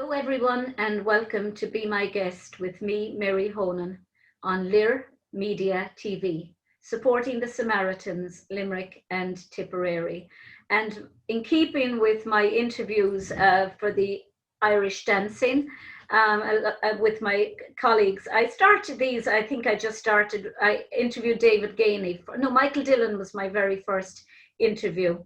Hello, everyone, and welcome to Be My Guest with me, Mary Honan, on Lir Media TV, supporting the Samaritans, Limerick and Tipperary. And in keeping with my interviews for the Irish dancing with my colleagues, I started these, I think I interviewed David Gainey. Michael Dillon was my very first interview.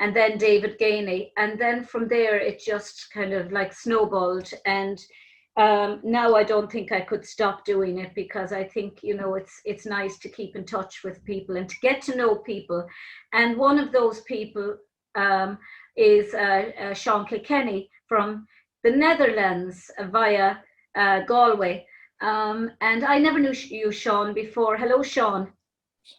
And then David Gainey, and then from there it just kind of like snowballed. And now I don't think I could stop doing it, because I think it's nice to keep in touch with people and to get to know people. And one of those people is Seán Kilkenny from the Netherlands via Galway. And I never knew you, Seán, before. Hello, Seán.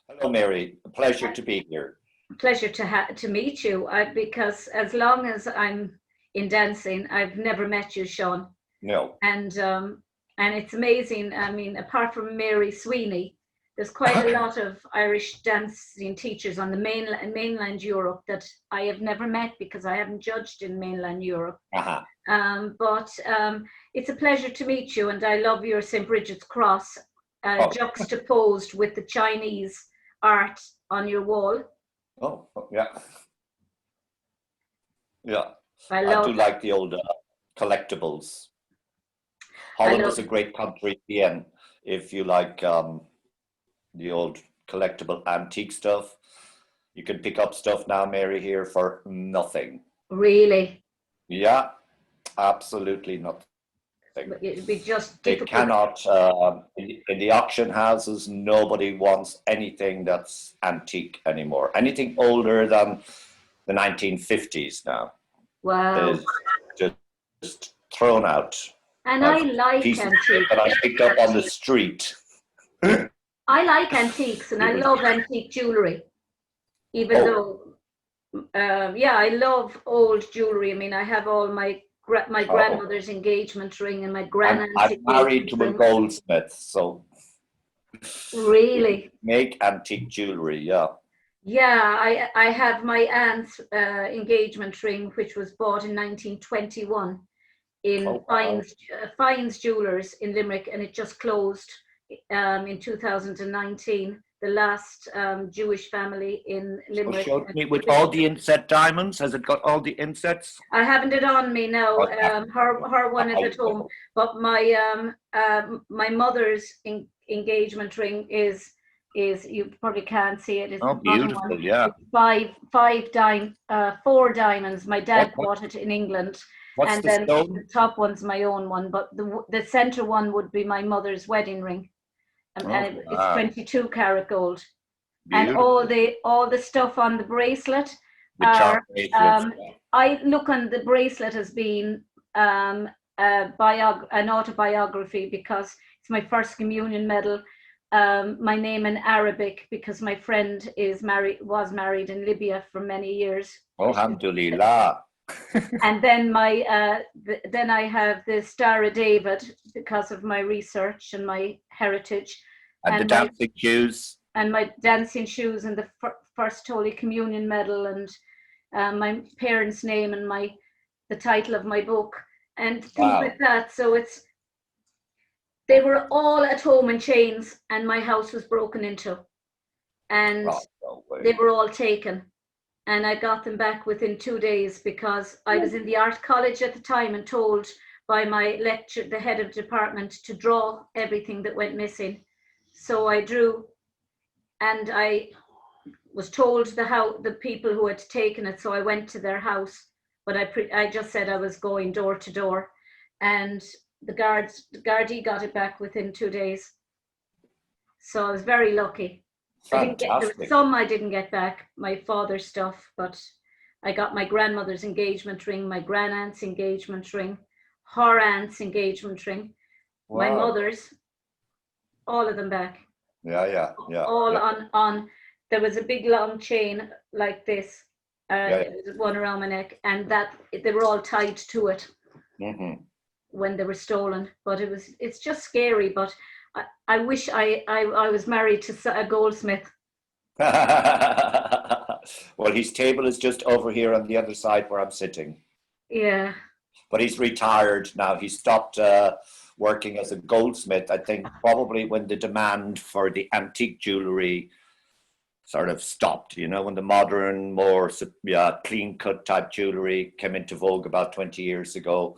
Hello, Mary. A pleasure to be here. Pleasure to meet you, because as long as I'm in dancing, I've never met you, Seán. No. And it's amazing. I mean, apart from Mary Sweeney, there's quite a lot of Irish dancing teachers on the mainland Europe that I have never met, because I haven't judged in mainland Europe. But it's a pleasure to meet you, and I love your St. Bridget's cross juxtaposed with the Chinese art on your wall. Oh, yeah. Yeah. I do like the old collectibles. Holland is a great country to be in if you like the old collectible antique stuff. You can pick up stuff now, Mary, here for nothing. Really? Yeah, absolutely nothing. It'd be just they cannot in the auction houses. Nobody wants anything that's antique anymore. Anything older than the 1950s now. Wow. Is just thrown out. And I like antiques that I picked up on the street. I like antiques, and I love antique jewelry, even though I love old jewelry. I mean, I have all my grandmother's engagement ring and my grandaunt's I'm married to a goldsmith, so really make antique jewelry. Yeah, I have my aunt's engagement ring, which was bought in 1921 in Fines Jewellers in Limerick, and it just closed in 2019. The last Jewish family in Limerick. So showed me with all the inset diamonds. Has it got all the insets? I haven't it on me now. Her one is at home, but my my mother's engagement ring is you probably can't see it. It's beautiful, one. Yeah. It's 4 diamonds. My dad bought it in England. What's and the then stone? The top one's my own one, but the center one would be my mother's wedding ring. And it's 22 karat gold. Beautiful. And all the stuff on the bracelet are I look on the bracelet as being an autobiography, because it's my first communion medal, my name in Arabic, because my friend was married in Libya for many years. Alhamdulillah. And then then I have the Star of David, because of my research and my heritage. And the dancing shoes. And my dancing shoes, and the first Holy Communion medal, and my parents' name, and the title of my book, and things like that. So they were all at home in chains, and my house was broken into, and they were all taken. And I got them back within 2 days, because I was in the art college at the time and told by my the head of department, to draw everything that went missing. So I drew, and I was told the people who had taken it. So I went to their house, but I just said I was going door to door, and the Gardaí got it back within 2 days. So I was very lucky. There was some I didn't get back, my father's stuff, but I got my grandmother's engagement ring, my grandaunt's engagement ring, her aunt's engagement ring, my mother's, all of them back. Yeah. All on. There was a big long chain like this. It was one around my neck, and they were all tied to it when they were stolen. But it's just scary. But I wish I was married to a goldsmith. Well, his table is just over here on the other side where I'm sitting. Yeah. But he's retired now. He stopped working as a goldsmith, I think, probably when the demand for the antique jewelry sort of stopped, you know, when the modern, more clean cut type jewelry came into vogue about 20 years ago.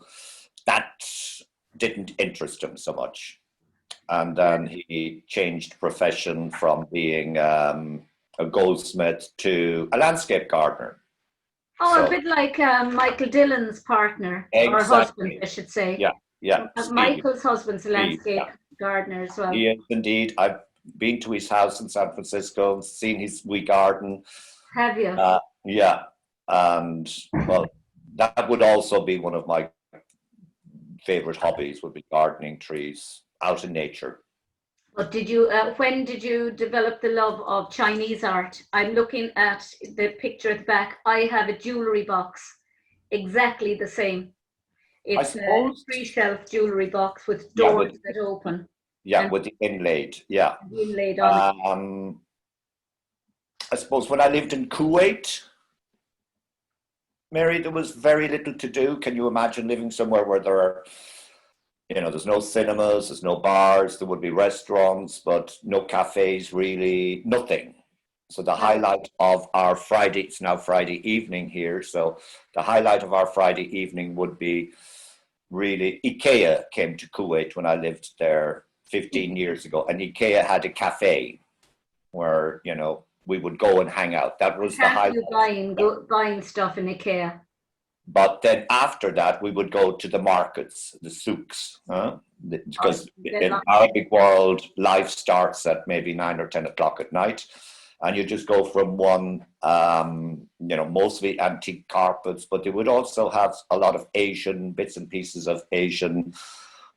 That didn't interest him so much. And then he changed profession from being a goldsmith to a landscape gardener. Oh, so, a bit like Michael Dillon's partner, exactly. Or husband, I should say. Yeah, yeah. Michael's husband's a landscape gardener as well. He is indeed. I've been to his house in San Francisco and seen his wee garden. Have you? Yeah. And, well, that would also be one of my favorite hobbies, would be gardening trees out in nature. But did you, when did you develop the love of Chinese art? I'm looking at the picture at the back. I have a jewelry box, exactly the same. It's a 3-shelf jewelry box with doors that open. Yeah, with the inlaid, yeah. Inlaid on I suppose when I lived in Kuwait, Mary, there was very little to do. Can you imagine living somewhere where there are, you know, there's no cinemas, there's no bars, there would be restaurants, but no cafes really, nothing. So the highlight of our Friday, it's now Friday evening here, so the highlight of our Friday evening would be really, IKEA came to Kuwait when I lived there 15 years ago, and IKEA had a cafe where, you know, we would go and hang out. That was the highlight. Buying stuff in IKEA. But then after that, we would go to the markets, the souks, because in Arabic world, life starts at maybe 9 or 10 o'clock at night. And you just go from one, you know, mostly antique carpets, but they would also have a lot of Asian bits and pieces of Asian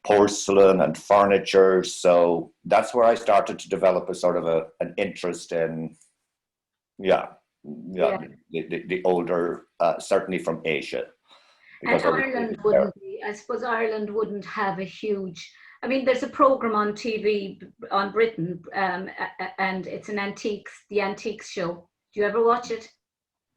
porcelain and furniture. So that's where I started to develop a sort of an interest in, the older, certainly from Asia. And Ireland wouldn't be, I suppose Ireland wouldn't have a huge, I mean, there's a program on TV on Britain, and it's the Antiques show. Do you ever watch it?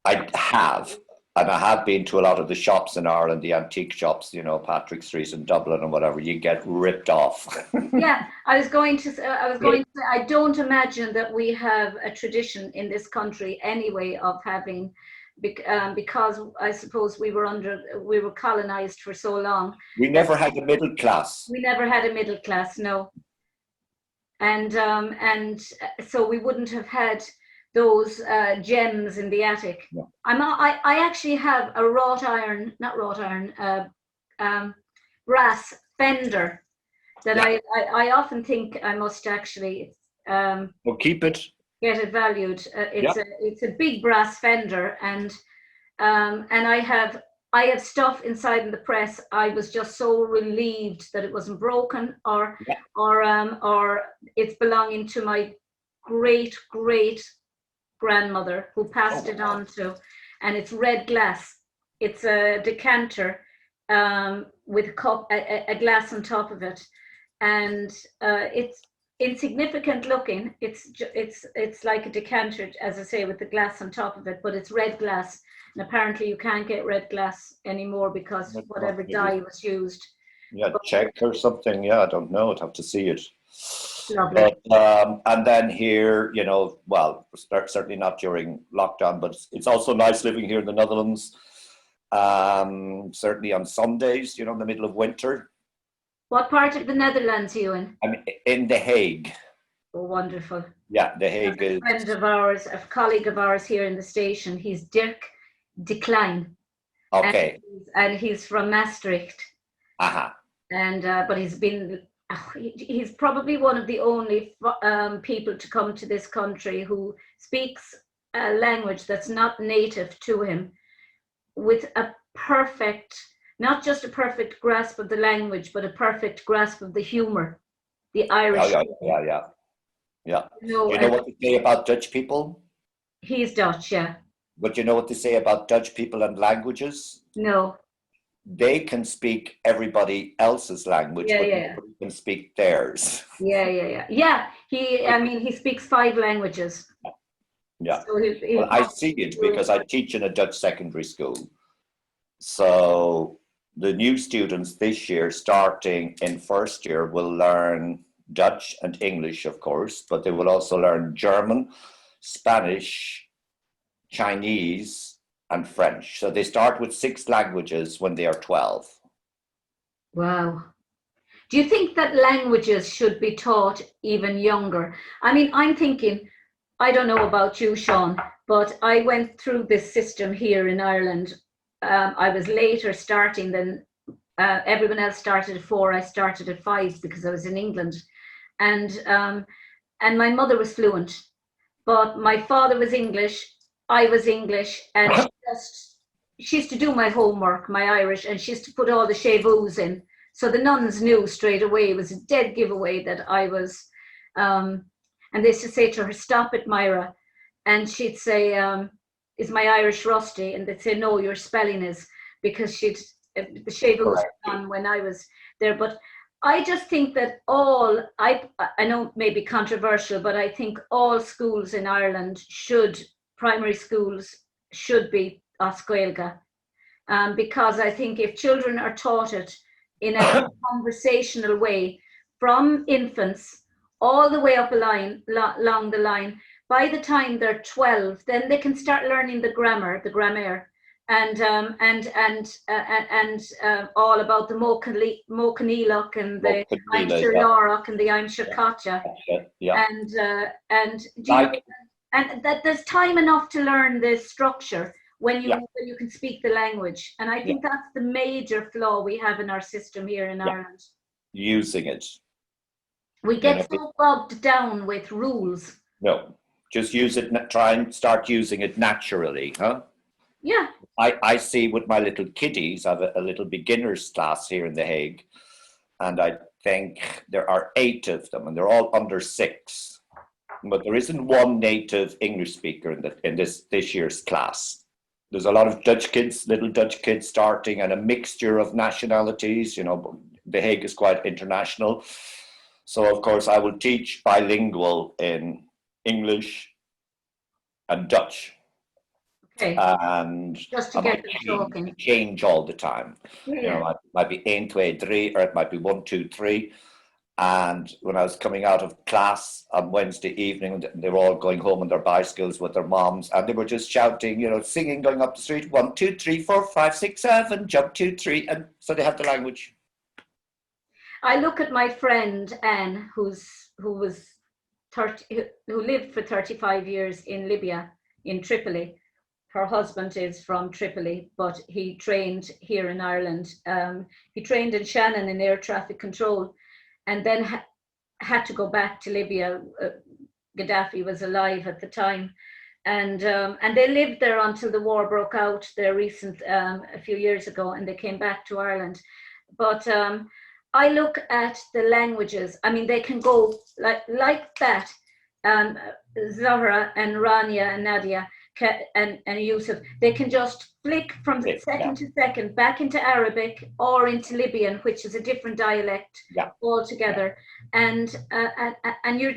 I have. And I have been to a lot of the shops in Ireland, the antique shops, you know, Patrick Street in Dublin and whatever. You get ripped off. Yeah, I was going to say, I don't imagine that we have a tradition in this country anyway of having, because I suppose we were colonized for so long. We never had a middle class. We never had a middle class, no. And so we wouldn't have had those gems in the attic. Yeah. I actually have a brass fender that I often think I must actually keep it, get it valued. It's a big brass fender, and I have stuff inside in the press. I was just so relieved that it wasn't broken or it's belonging to my great grandmother who passed it on to, and it's red glass. It's a decanter with a cup, a glass on top of it, and it's insignificant looking. It's like a decanter, as I say, with the glass on top of it, but it's red glass, and apparently you can't get red glass anymore because whatever dye was used. Yeah, Czech or something. Yeah, I don't know. I'd have to see it. Lovely. But, and then here, you know, well, certainly not during lockdown, but it's also nice living here in the Netherlands. Certainly on Sundays, you know, in the middle of winter. What part of the Netherlands are you in? I'm in The Hague. Oh, wonderful. Yeah, The Hague is... A friend of ours, a colleague of ours here in the station, he's Dirk de Klein. Okay. And he's from Maastricht. Uh-huh. And, but he's probably one of the only people to come to this country who speaks a language that's not native to him with a perfect, not just a perfect grasp of the language, but a perfect grasp of the humor, the Irish. Yeah. You know what they say about Dutch people? He's Dutch, yeah. But you know what they say about Dutch people and languages? No. They can speak everybody else's language, but nobody can speak theirs. Yeah. He speaks 5 languages. Yeah. So I see it because I teach in a Dutch secondary school. So the new students this year, starting in first year, will learn Dutch and English, of course, but they will also learn German, Spanish, Chinese, and French. So they start with 6 languages when they are 12. Wow. Do you think that languages should be taught even younger? I mean, I'm thinking, I don't know about you, Seán, but I went through this system here in Ireland. I was later starting than everyone else started at 4. I started at 5 because I was in England, and my mother was fluent, but my father was English, I was English, and she used to do my homework, my Irish, and she used to put all the chevues in. So the nuns knew straight away. It was a dead giveaway that I was, and they used to say to her, "Stop it, Myra," and she'd say, "Is my Irish rusty?" And they'd say, "No, your spelling is," because the chevues were done when I was there. But I just think that I know it may be controversial, but I think all schools in Ireland primary schools should be Oscailga, because I think if children are taught it in a conversational way from infants all the way up along the line, by the time they're 12, then they can start learning the grammar, and all about the Mocaneloch and the Aimshire Lorach and the Aimshire Catcha, and that there's time enough to learn the structure when you can speak the language. And I think that's the major flaw we have in our system here in Ireland. Using it. We get so bogged down with rules. No, just use it, try and start using it naturally, huh? Yeah. I see with my little kiddies, I have a little beginners class here in The Hague, and I think there are 8 of them, and they're all under 6. But there isn't one native English speaker in this year's class. There's a lot of Dutch kids, little Dutch kids starting, and a mixture of nationalities. You know, The Hague is quite international. So, of course, I will teach bilingual in English and Dutch. Okay. And just to get them talking. Change all the time. Yeah. You know, it might be 1, 2, 3, or it might be 1, 2, 3. And when I was coming out of class on Wednesday evening, they were all going home on their bicycles with their moms, and they were just shouting, you know, singing, going up the street, 1, 2, 3, 4, 5, 6, 7, jump 2, 3, and so they have the language. I look at my friend Anne, who lived for 35 years in Libya, in Tripoli. Her husband is from Tripoli, but he trained here in Ireland. He trained in Shannon in air traffic control, and then had to go back to Libya. Gaddafi was alive at the time, and they lived there until the war broke out there a few years ago, and they came back to Ireland. But I look at the languages. I mean, they can go like that. Zahra and Rania and Nadia and Yusuf, they can just flick from second to second back into Arabic or into Libyan, which is a different dialect altogether. And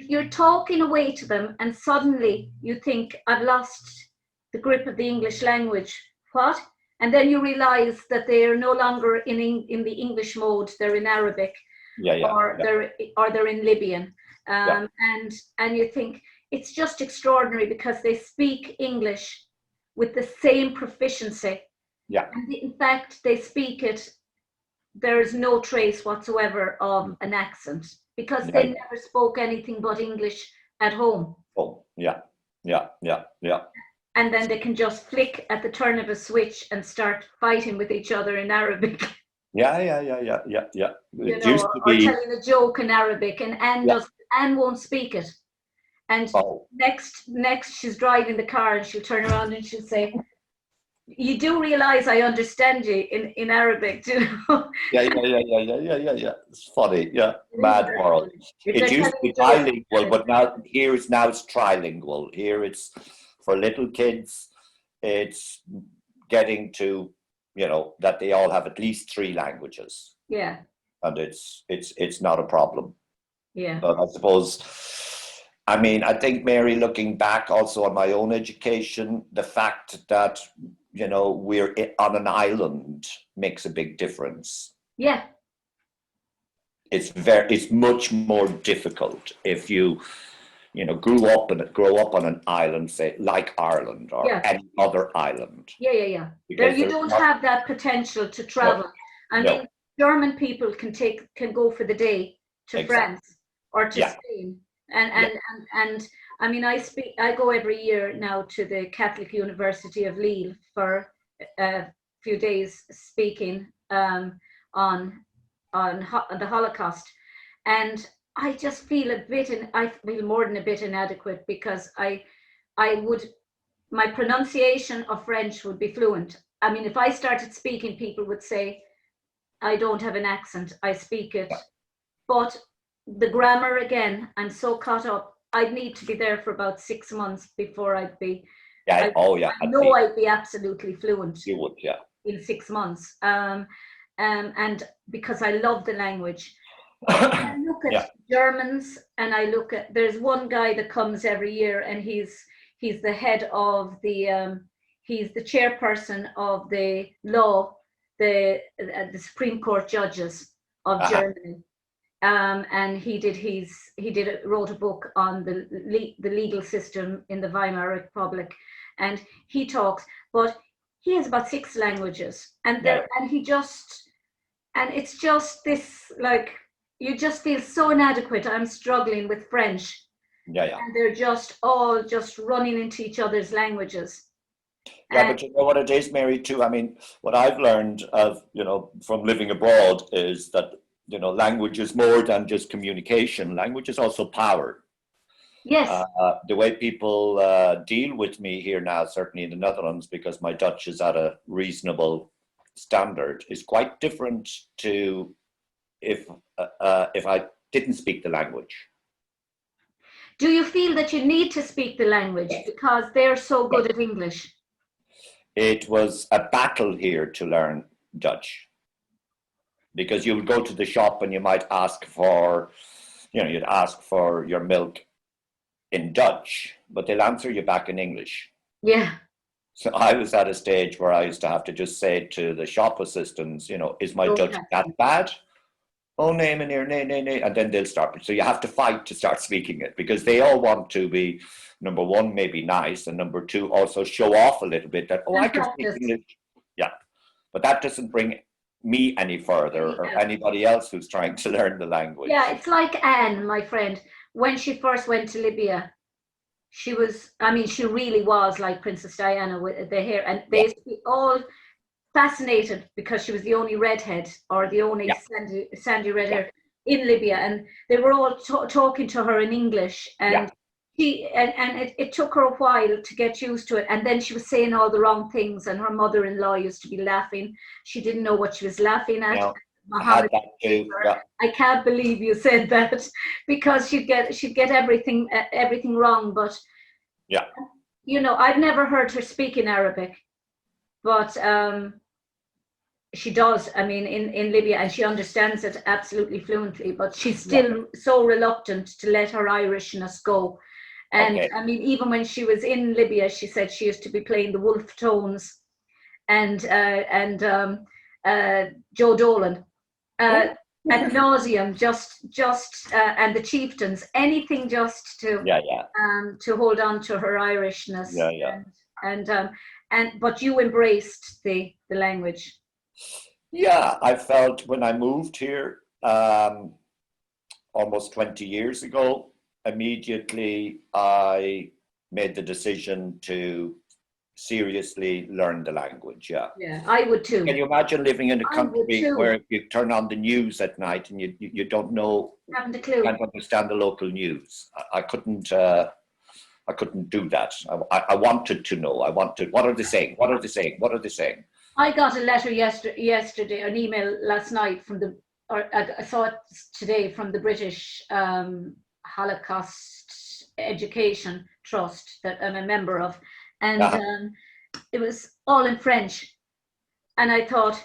you're talking away to them, and suddenly you think, I've lost the grip of the English language. What? And then you realize that they are no longer in the English mode; they're in Arabic, or they're in Libyan, and you think it's just extraordinary because they speak English with the same proficiency. Yeah. And in fact, they speak it. There is no trace whatsoever of an accent because they never spoke anything but English at home. Oh, yeah. And then they can just flick at the turn of a switch and start fighting with each other in Arabic. Yeah. You know, or telling a joke in Arabic, and Anne won't speak it. And next she's driving the car, and she'll turn around and she'll say, "You do realize I understand you in Arabic, do you know?" Yeah. It's funny. Yeah, mad world. It used to be bilingual, but now it's trilingual. Here it's for little kids. It's getting to, you know, that they all have at least 3 languages. Yeah. And it's not a problem. Yeah. But I suppose I mean, I think, Mary, looking back also on my own education, the fact that, you know, we're on an island makes a big difference. Yeah. It's much more difficult if you know, grow up on an island, say like Ireland or any other island. Yeah. Because you don't have that potential to travel. I mean, German people can go for the day to France or to Spain, and I mean, I go every year now to the Catholic University of Lille for a few days speaking on the Holocaust, and I just feel I feel more than a bit inadequate, because my pronunciation of French would be fluent. I mean, if I started speaking, people would say I don't have an accent, I speak it. But the grammar, again, I'm so caught up. I'd need to be there for about 6 months before I'd be. I know I'd be absolutely fluent. You would, in 6 months. And because I love the language. I look at Germans, and there's one guy that comes every year, and he's the head of he's the chairperson of the Supreme Court judges of Germany. And he wrote a book on the legal system in the Weimar Republic, and he talks, but he has about 6 languages, and it's just this, like, you just feel so inadequate. I'm struggling with French. And they're just all running into each other's languages. But you know what it is, Mary, too? I mean, what I've learned from living abroad is that, you know, language is more than just communication. Language is also power. Yes. The way people deal with me here now, certainly in the Netherlands, because my Dutch is at a reasonable standard, is quite different to if I didn't speak the language. Do you feel that you need to speak the language because they're so good at English? It was a battle here to learn Dutch, because you would go to the shop and you might ask for, you'd ask for your milk in Dutch, but they'll answer you back in English. Yeah. So I was at a stage where I used to have to just say to the shop assistants, is my Dutch that bad? Oh, nay, and then they'll start. So you have to fight to start speaking it, because they all want to be, number one, maybe nice, and number two, also show off a little bit that, I can speak English. Yeah, but that doesn't bring me any further, or anybody else who's trying to learn the language. Yeah, it's like Anne, my friend, when she first went to Libya. She really was like Princess Diana with the hair, and they used to be all fascinated because she was the only redhead, or the only sandy red hair in Libya, and they were all talking to her in English, and it took her a while to get used to it, and then she was saying all the wrong things, and her mother-in-law used to be laughing. She didn't know what she was laughing at. No, Muhammad, I can't believe you said that, because she'd get everything wrong. But I've never heard her speak in Arabic, but she does. I mean, in Libya, and she understands it absolutely fluently. But she's still so reluctant to let her Irishness go. And I mean, even when she was in Libya, she said she used to be playing the wolf tones and Joe Dolan. Ad nauseum, just and the chieftains, anything just to hold on to her Irishness. But you embraced the language. Yeah, I felt when I moved here almost 20 years ago, immediately I made the decision to seriously learn the language. Yeah, I would too. Can you imagine living in a country where you turn on the news at night and you don't know, haven't a clue, can't understand the local news? I couldn't do that. I wanted to know. What are they saying? What are they saying? What are they saying? I got a letter yesterday, an email last night I saw it today, from the British Holocaust Education Trust that I'm a member of. And it was all in French. And I thought,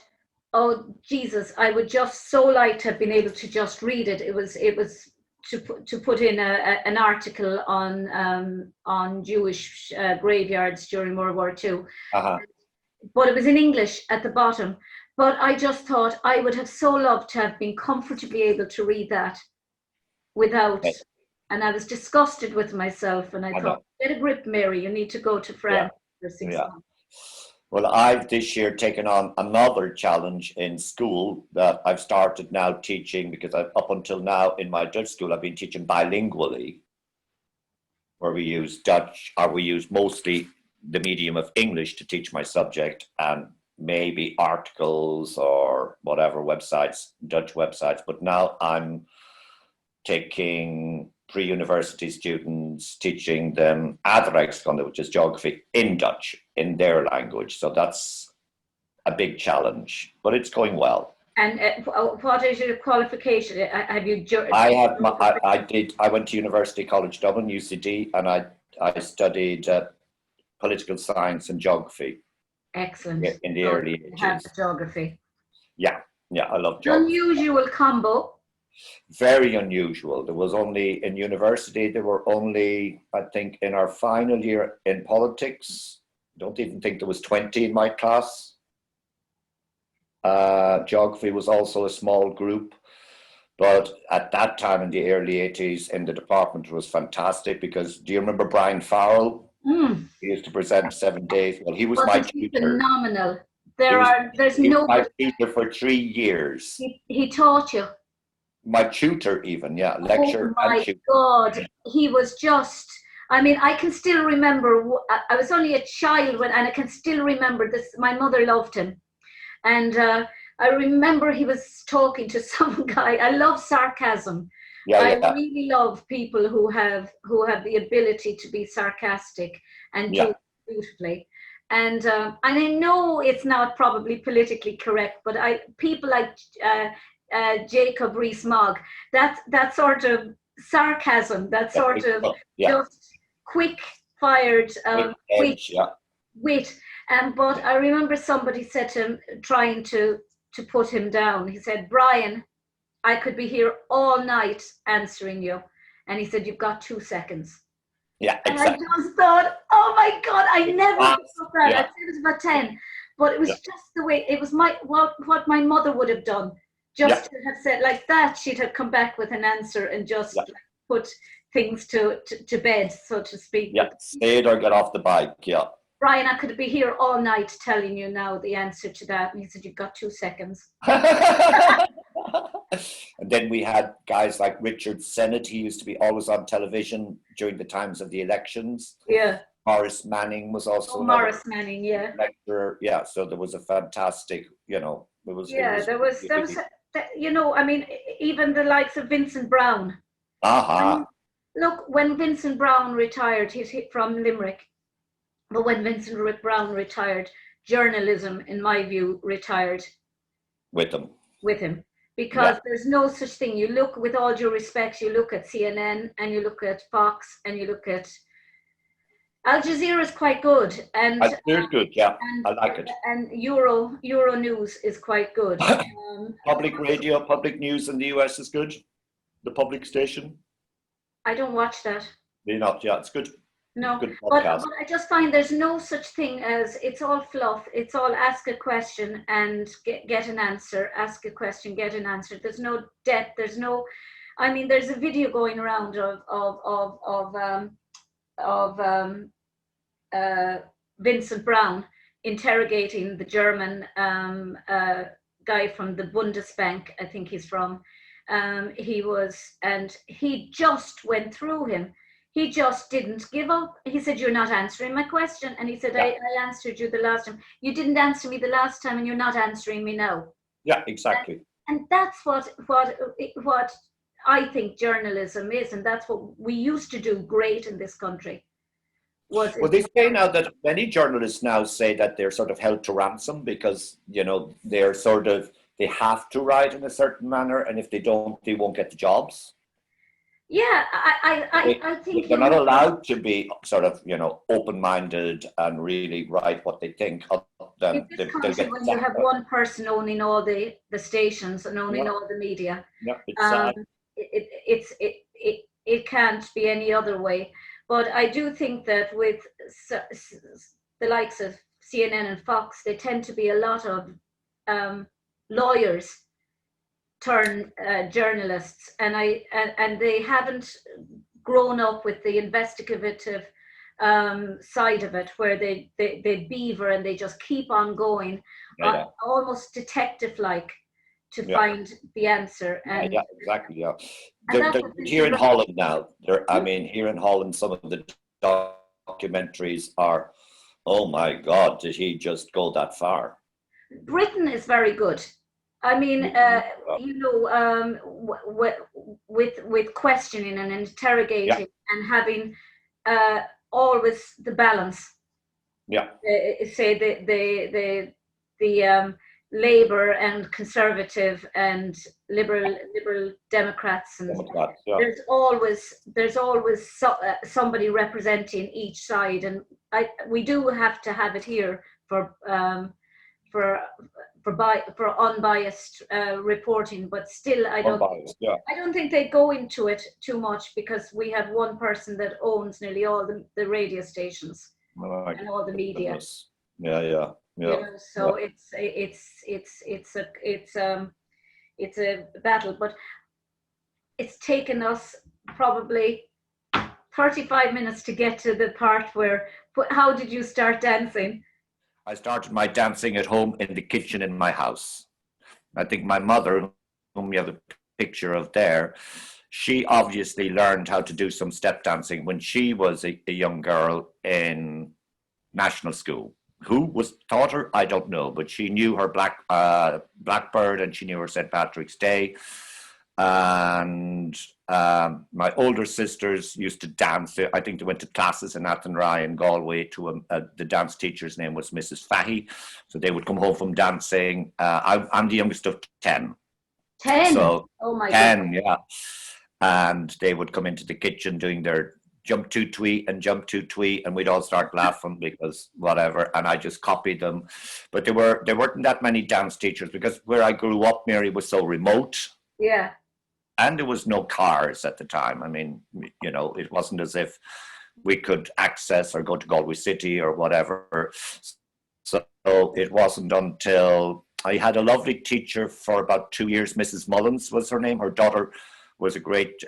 oh, Jesus, I would just so like to have been able to just read it. It was to put in an article on Jewish graveyards during World War II. But it was in English at the bottom. But I just thought I would have so loved to have been comfortably able to read that without, and I was disgusted with myself, and I thought, get a grip, Mary, you need to go to France for 6 months. Well, I've this year taken on another challenge in school that I've started now teaching, because up until now in my Dutch school, I've been teaching bilingually, where we use Dutch, or we use mostly the medium of English to teach my subject, and maybe articles or whatever websites, Dutch websites. But now I'm taking pre-university students, teaching them aardrijkskunde, which is geography, in Dutch, in their language. So that's a big challenge, but it's going well. And what is your qualification? Have you? I went to University College Dublin, UCD, and I studied political science and geography. Excellent. In the early ages. Have geography. Yeah, I love geography. Unusual combo. Very unusual. There was only, in university, there were only, I think, in our final year in politics, I don't even think there was 20 in my class. Geography was also a small group. But at that time, in the early 80s, in the department, it was fantastic, because do you remember Brian Farrell? He used to present 7 days. Well, he was my tutor. Phenomenal. He was my tutor for 3 years. He taught you. My tutor, even, lecture. Oh my God, he was just. I mean, I can still remember. I was only a child and I can still remember this. My mother loved him, and I remember he was talking to some guy. I love sarcasm. I really love people who have the ability to be sarcastic and do it beautifully. And I know it's not probably politically correct, but people like Jacob Rees-Mogg, that sort of sarcasm, that sort of just quick-fired, quick wit. But I remember somebody said to him, trying to put him down. He said, "Brian, I could be here all night answering you." And he said, "You've got 2 seconds." Yeah, exactly. And I just thought, oh my God, I never thought that. I'd say it was about 10. But it was just the way, it was what my mother would have done. Just to have said like that, she'd have come back with an answer and just put things to bed, so to speak. Yeah, say it or get off the bike, Brian, I could be here all night telling you now the answer to that. And he said, "You've got 2 seconds." And then we had guys like Richard Sennett. He used to be always on television during the times of the elections. Yeah. Morris Manning was also Morris Manning, lecturer. Yeah, so there was a fantastic, there was I mean, even the likes of Vincent Brown. Look, when Vincent Brown retired, he's from Limerick. But when Vincent Brown retired, journalism, in my view, retired with him. Because there's no such thing. You look, with all due respect, you look at CNN and you look at Fox and you look at Al Jazeera is quite good. And Al Jazeera is good, I like it. And Euro News is quite good. Public radio, public news in the US is good. The public station. I don't watch that. You're not, it's good. No, but I just find there's no such thing as, it's all fluff. It's all ask a question and get an answer. Ask a question, get an answer. There's no depth. There's no. I mean, there's a video going around of Vincent Brown interrogating the German guy from the Bundesbank. I think he's from. He just went through him. He just didn't give up. He said, "You're not answering my question." And he said, I answered you the last time. You didn't answer me the last time, and you're not answering me now. Yeah, exactly. And that's what I think journalism is. And that's what we used to do great in this country. Well, they say now that many journalists now say that they're sort of held to ransom because, they're they have to write in a certain manner. And if they don't, they won't get the jobs. Yeah, I think they're not allowed to be sort of, open-minded and really write what they think. When you have one person owning all the stations and owning all the media, it can't be any other way. But I do think that with the likes of CNN and Fox, they tend to be a lot of lawyers turn journalists, and they haven't grown up with the investigative side of it, where they beaver and they just keep on going, almost detective-like, to find the answer. And exactly. Yeah, here in Holland now. Here in Holland, some of the documentaries are, oh my God, did he just go that far? Britain is very good. I mean, with questioning and interrogating and having always the balance. Yeah. Say the Labour and Conservative and Liberal Democrats, and there's always somebody representing each side, and we do have to have it here for unbiased reporting, but still I don't think they go into it too much, because we have one person that owns nearly all the radio stations and all the media. So it's a battle, but it's taken us probably 35 minutes to get to the part where, how did you start dancing? I started my dancing at home in the kitchen in my house. I think my mother, whom you have a picture of there, she obviously learned how to do some step dancing when she was a young girl in national school. Who taught her, I don't know, but she knew her Blackbird, and she knew her St. Patrick's Day. And my older sisters used to dance. I think they went to classes in Athenry in Galway to the dance teacher's name was Mrs. Fahey. So they would come home from dancing. I'm the youngest of 10. 10? So, oh my 10, God. Yeah. And they would come into the kitchen doing their jump to tweet and jump to tweet, and we'd all start laughing because whatever, and I just copied them. But there weren't that many dance teachers, because where I grew up, Mary, was so remote. Yeah. And there was no cars at the time. I mean, it wasn't as if we could access or go to Galway City or whatever. So it wasn't until I had a lovely teacher for about 2 years. Mrs. Mullins was her name. Her daughter was a great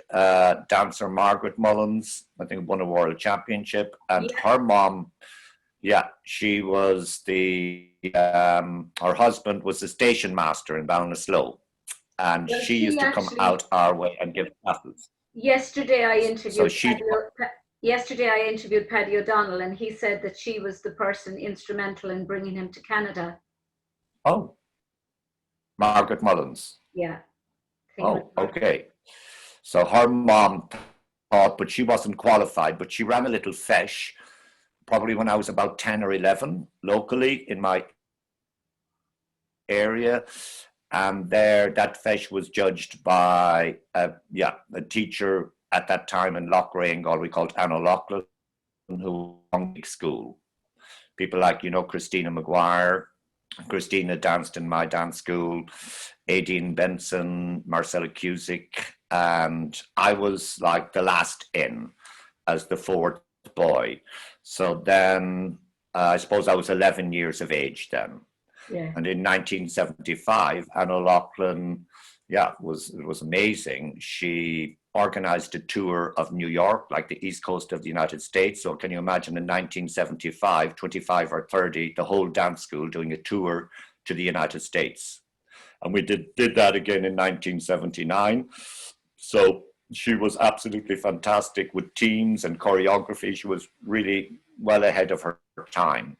dancer, Margaret Mullins. I think won a world championship. And her mom, she was her husband was the station master in Ballinasloe. And she used to come out our way and give classes. Yesterday I interviewed Paddy O'Donnell, and he said that she was the person instrumental in bringing him to Canada. Oh, Margaret Mullins. Yeah. Oh, okay. So her mom taught, but she wasn't qualified, but she ran a little feis, probably when I was about 10 or 11, locally in my area. And that feis was judged by a teacher at that time in Loughrea in Galway called Anna O'Loughlin, who was in school. People like, Christina Maguire. Christina danced in my dance school, Aideen Benson, Marcella Cusick, and I was like the last in as the fourth boy. So then I suppose I was 11 years of age then. Yeah. And in 1975, Anna O'Loughlin, was amazing. She organized a tour of New York, like the East Coast of the United States. So can you imagine in 1975, 25 or 30, the whole dance school doing a tour to the United States. And we did that again in 1979. So she was absolutely fantastic with teams and choreography. She was really well ahead of her time.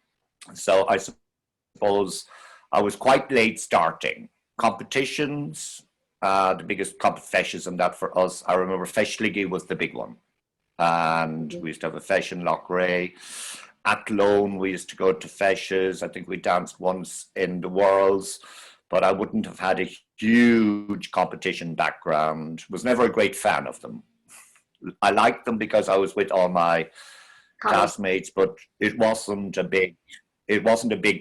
So I suppose I was quite late starting. Competitions, the biggest competitions and that for us, I remember Feishligi was the big one. And we used to have a feis in Loughrea. At Lone, we used to go to feishes. I think we danced once in the Worlds, but I wouldn't have had a huge competition background. Was never a great fan of them. I liked them because I was with all my classmates, but it wasn't a big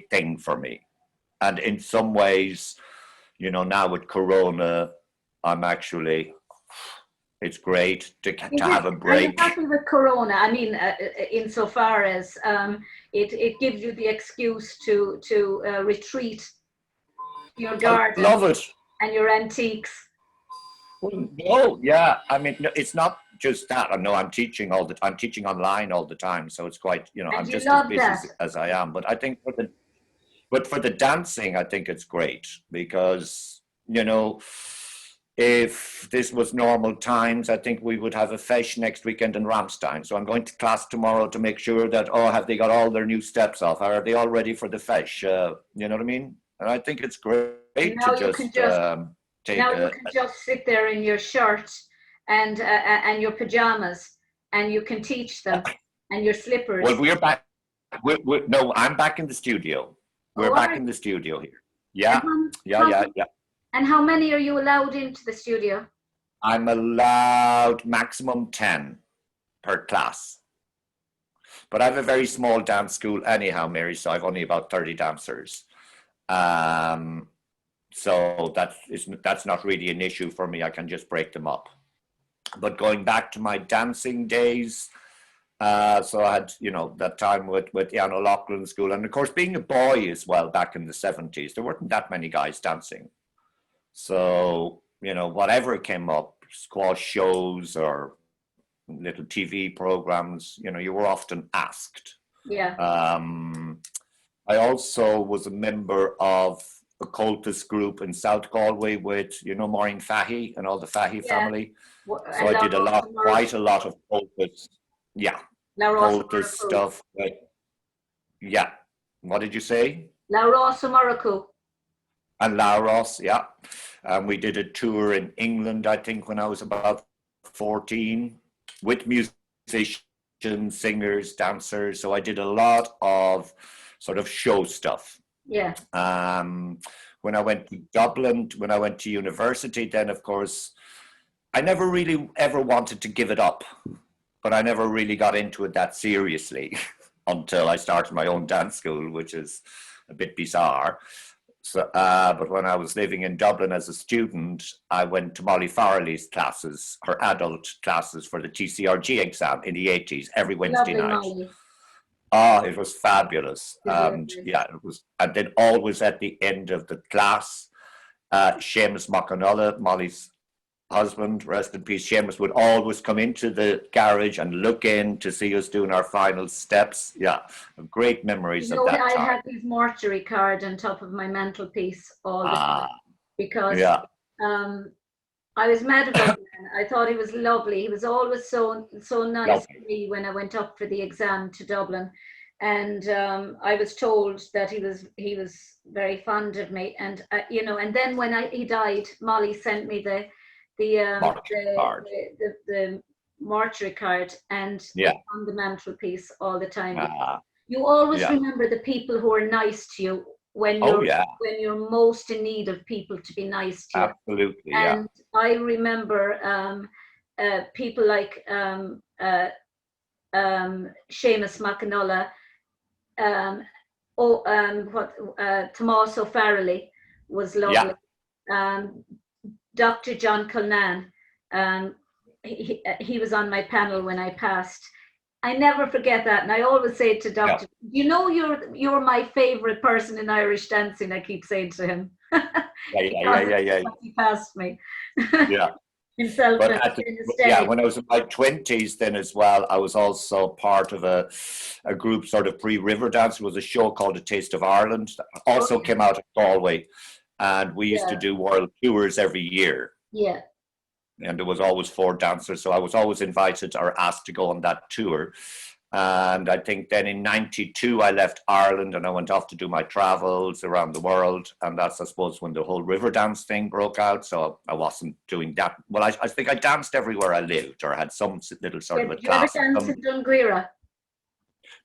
thing for me. And in some ways, now with Corona, I'm actually It's great to Is have a it, are you break. happy with Corona? I mean, insofar as it gives you the excuse to retreat your I garden love it. and your antiques. Well, no, yeah. I mean, no, it's not just that. I know I'm teaching online all the time, so it's quite, And I'm you just as love busy that. as I am. But I think for the dancing, I think it's great because, if this was normal times, I think we would have a fesh next weekend in Ramstein. So I'm going to class tomorrow to make sure that, have they got all their new steps off? Are they all ready for the fesh? You know what I mean? And I think it's great And to now you can just just take sit there in your shirt and your pajamas, and you can teach them, and your slippers. Well, we're back. No, I'm back in the studio. We're Oh, back in the studio here. Yeah, and yeah. And how many are you allowed into the studio? I'm allowed maximum 10 per class. But I have a very small dance school anyhow, Mary, so I've only about 30 dancers. So that's not really an issue for me. I can just break them up. But going back to my dancing days, so I had, that time with Jan O'Loughlin School. And of course, being a boy as well back in the 70s, there weren't that many guys dancing. So, whatever came up, squash shows or little TV programs, you were often asked. Yeah. I also was a member of a cultist group in South Galway with, Maureen Fahy and all the Fahy family. So I did quite a lot of cultist, cultist stuff. Yeah. What did you say? La Rosa Maracu. And Laros, yeah. We did a tour in England, I think, when I was about 14 with musicians, singers, dancers. So I did a lot of sort of show stuff. Yeah. When I went to Dublin, when I went to university, then of course, I never really ever wanted to give it up, but I never really got into it that seriously until I started my own dance school, which is a bit bizarre. So, but when I was living in Dublin as a student, I went to Molly Farrelly's classes, her adult classes for the TCRG exam in the 80s, every Wednesday night. Molly. Oh, it was fabulous. And yeah, it was. And then always at the end of the class, Seamus McAnulla, Molly's husband, rest in peace, Seamus, would always come into the garage and look in to see us doing our final steps. Yeah, great memories of that time. I had his mortuary card on top of my mantelpiece all the time because I was mad about him. I thought he was lovely. He was always so nice to me when I went up for the exam to Dublin, and I was told that he was very fond of me. And and then when he died, Molly sent me the mortuary card, and on the mantelpiece all the time. You always remember the people who are nice to you when you're most in need of people to be nice to you. Absolutely, and I remember people like Seamus McAnulla, Tomás O'Farrelly was lovely. Dr. John Culnan, he was on my panel when I passed. I never forget that, and I always say to Dr. You're my favorite person in Irish dancing. I keep saying to him. He passed me. Yeah. Himself. But when I was in my 20s, then as well, I was also part of a group, sort of pre-River Dance. It was a show called A Taste of Ireland. That also came out of Galway. And we used to do world tours every year. Yeah. And there was always 4 dancers. So I was always invited or asked to go on that tour. And I think then in 92, I left Ireland and I went off to do my travels around the world. And that's, I suppose, when the whole river dance thing broke out. So I wasn't doing that. Well, I think I danced everywhere I lived, or had some little sort of a class. Did you ever dance in Dunguira?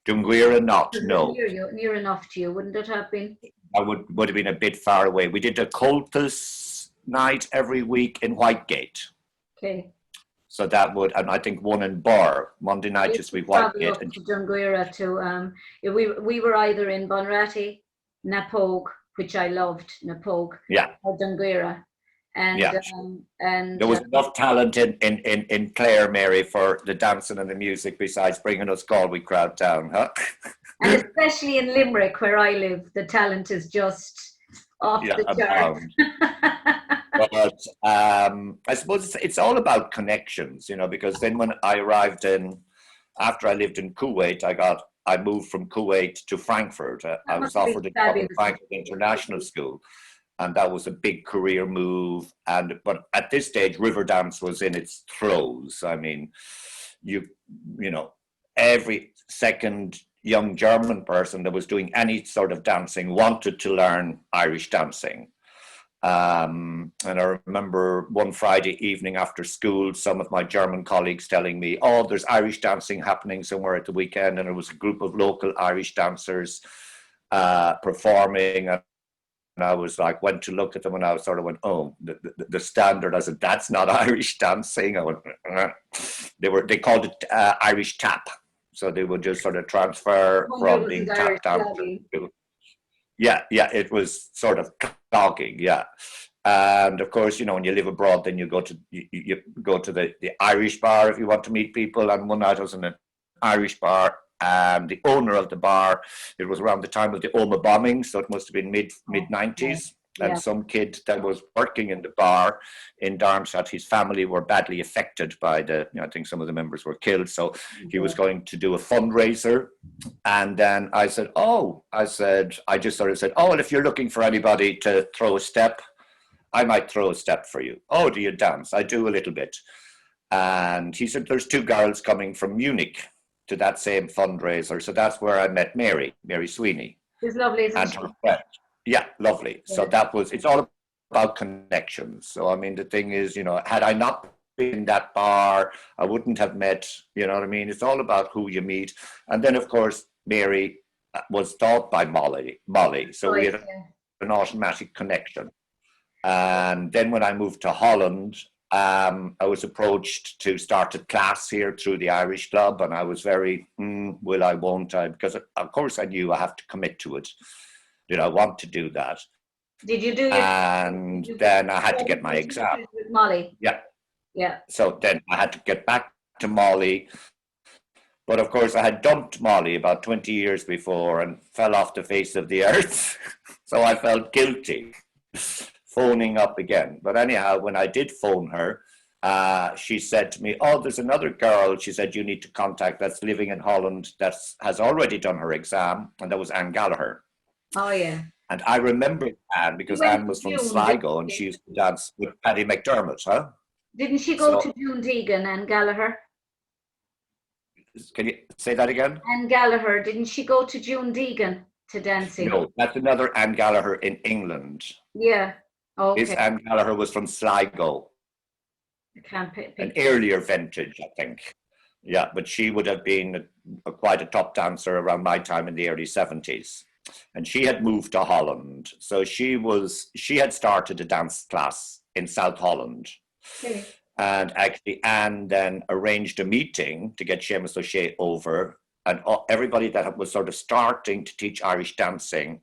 Dunguira, not, no. Near enough to you, wouldn't it have been? I would have been a bit far away. We did a cultist night every week in Whitegate. Okay. So that would, and I think one in Bar, Monday night just be Whitegate. To Dunguira we were either in Bunratty, Napogue, which I loved, Napogue, or Dunguira. And Yeah. and There was enough talent in Clare, Mary, for the dancing and the music besides bringing us Galway crowd down, huh? and especially in Limerick, where I live, the talent is just off Yeah, the charts. abound. But I suppose it's all about connections, you know, because then when I arrived after I lived in Kuwait, I moved from Kuwait to Frankfurt. I That was must be offered a job at fabulous. Frankfurt International School, and that was a big career move. But at this stage, Riverdance was in its throes. I mean, you know, every second young German person that was doing any sort of dancing wanted to learn Irish dancing. And I remember one Friday evening after school, some of my German colleagues telling me, oh, there's Irish dancing happening somewhere at the weekend. And it was a group of local Irish dancers performing. And I was like, went to look at them and I sort of went, oh, the standard. I said, that's not Irish dancing. I went, they called it Irish tap. So they would just sort of transfer from being tap dancers to, yeah, it was sort of clogging, yeah. And of course, you know, when you live abroad, then you go to the Irish bar if you want to meet people. And one night I was in an Irish bar, and the owner of the bar, it was around the time of the Oma bombing, so it must have been mid 90s. Yeah. And some kid that was working in the bar in Darmstadt, his family were badly affected by I think some of the members were killed. So he was going to do a fundraiser. And then I just sort of said, oh, well, if you're looking for anybody to throw a step, I might throw a step for you. Oh, do you dance? I do a little bit. And he said, there's 2 girls coming from Munich to that same fundraiser. So that's where I met Mary Sweeney. She's lovely, isn't she? And her friend. Yeah, lovely. Yeah. So it's all about connections. So, I mean, the thing is, you know, had I not been in that bar, I wouldn't have met, you know what I mean? It's all about who you meet. And then, of course, Mary was taught by Molly. So we had an automatic connection. And then when I moved to Holland, I was approached to start a class here through the Irish Club. And I was very, will I, won't I? Because, of course, I knew I have to commit to it. Did I want to do that? Did you do your? And then I had to get my exam. With Molly. Yeah. Yeah. So then I had to get back to Molly. But of course, I had dumped Molly about 20 years before and fell off the face of the earth. So I felt guilty phoning up again. But anyhow, when I did phone her, she said to me, oh, there's another girl, she said, you need to contact, that's living in Holland, that has already done her exam. And that was Anne Gallagher. Oh, yeah. And I remember Anne because Anne was from Sligo and she used to dance with Paddy McDermott, huh? Didn't she go to June Deegan and Gallagher? Can you say that again? Anne Gallagher, didn't she go to June Deegan to dancing? No, that's another Anne Gallagher in England. Yeah, okay. This Anne Gallagher was from Sligo. An earlier vintage, I think. Yeah, but she would have been quite a top dancer around my time in the early 70s. And she had moved to Holland. So she had started a dance class in South Holland. Okay. And actually Anne then arranged a meeting to get Seamus O'Shea over, and everybody that was sort of starting to teach Irish dancing,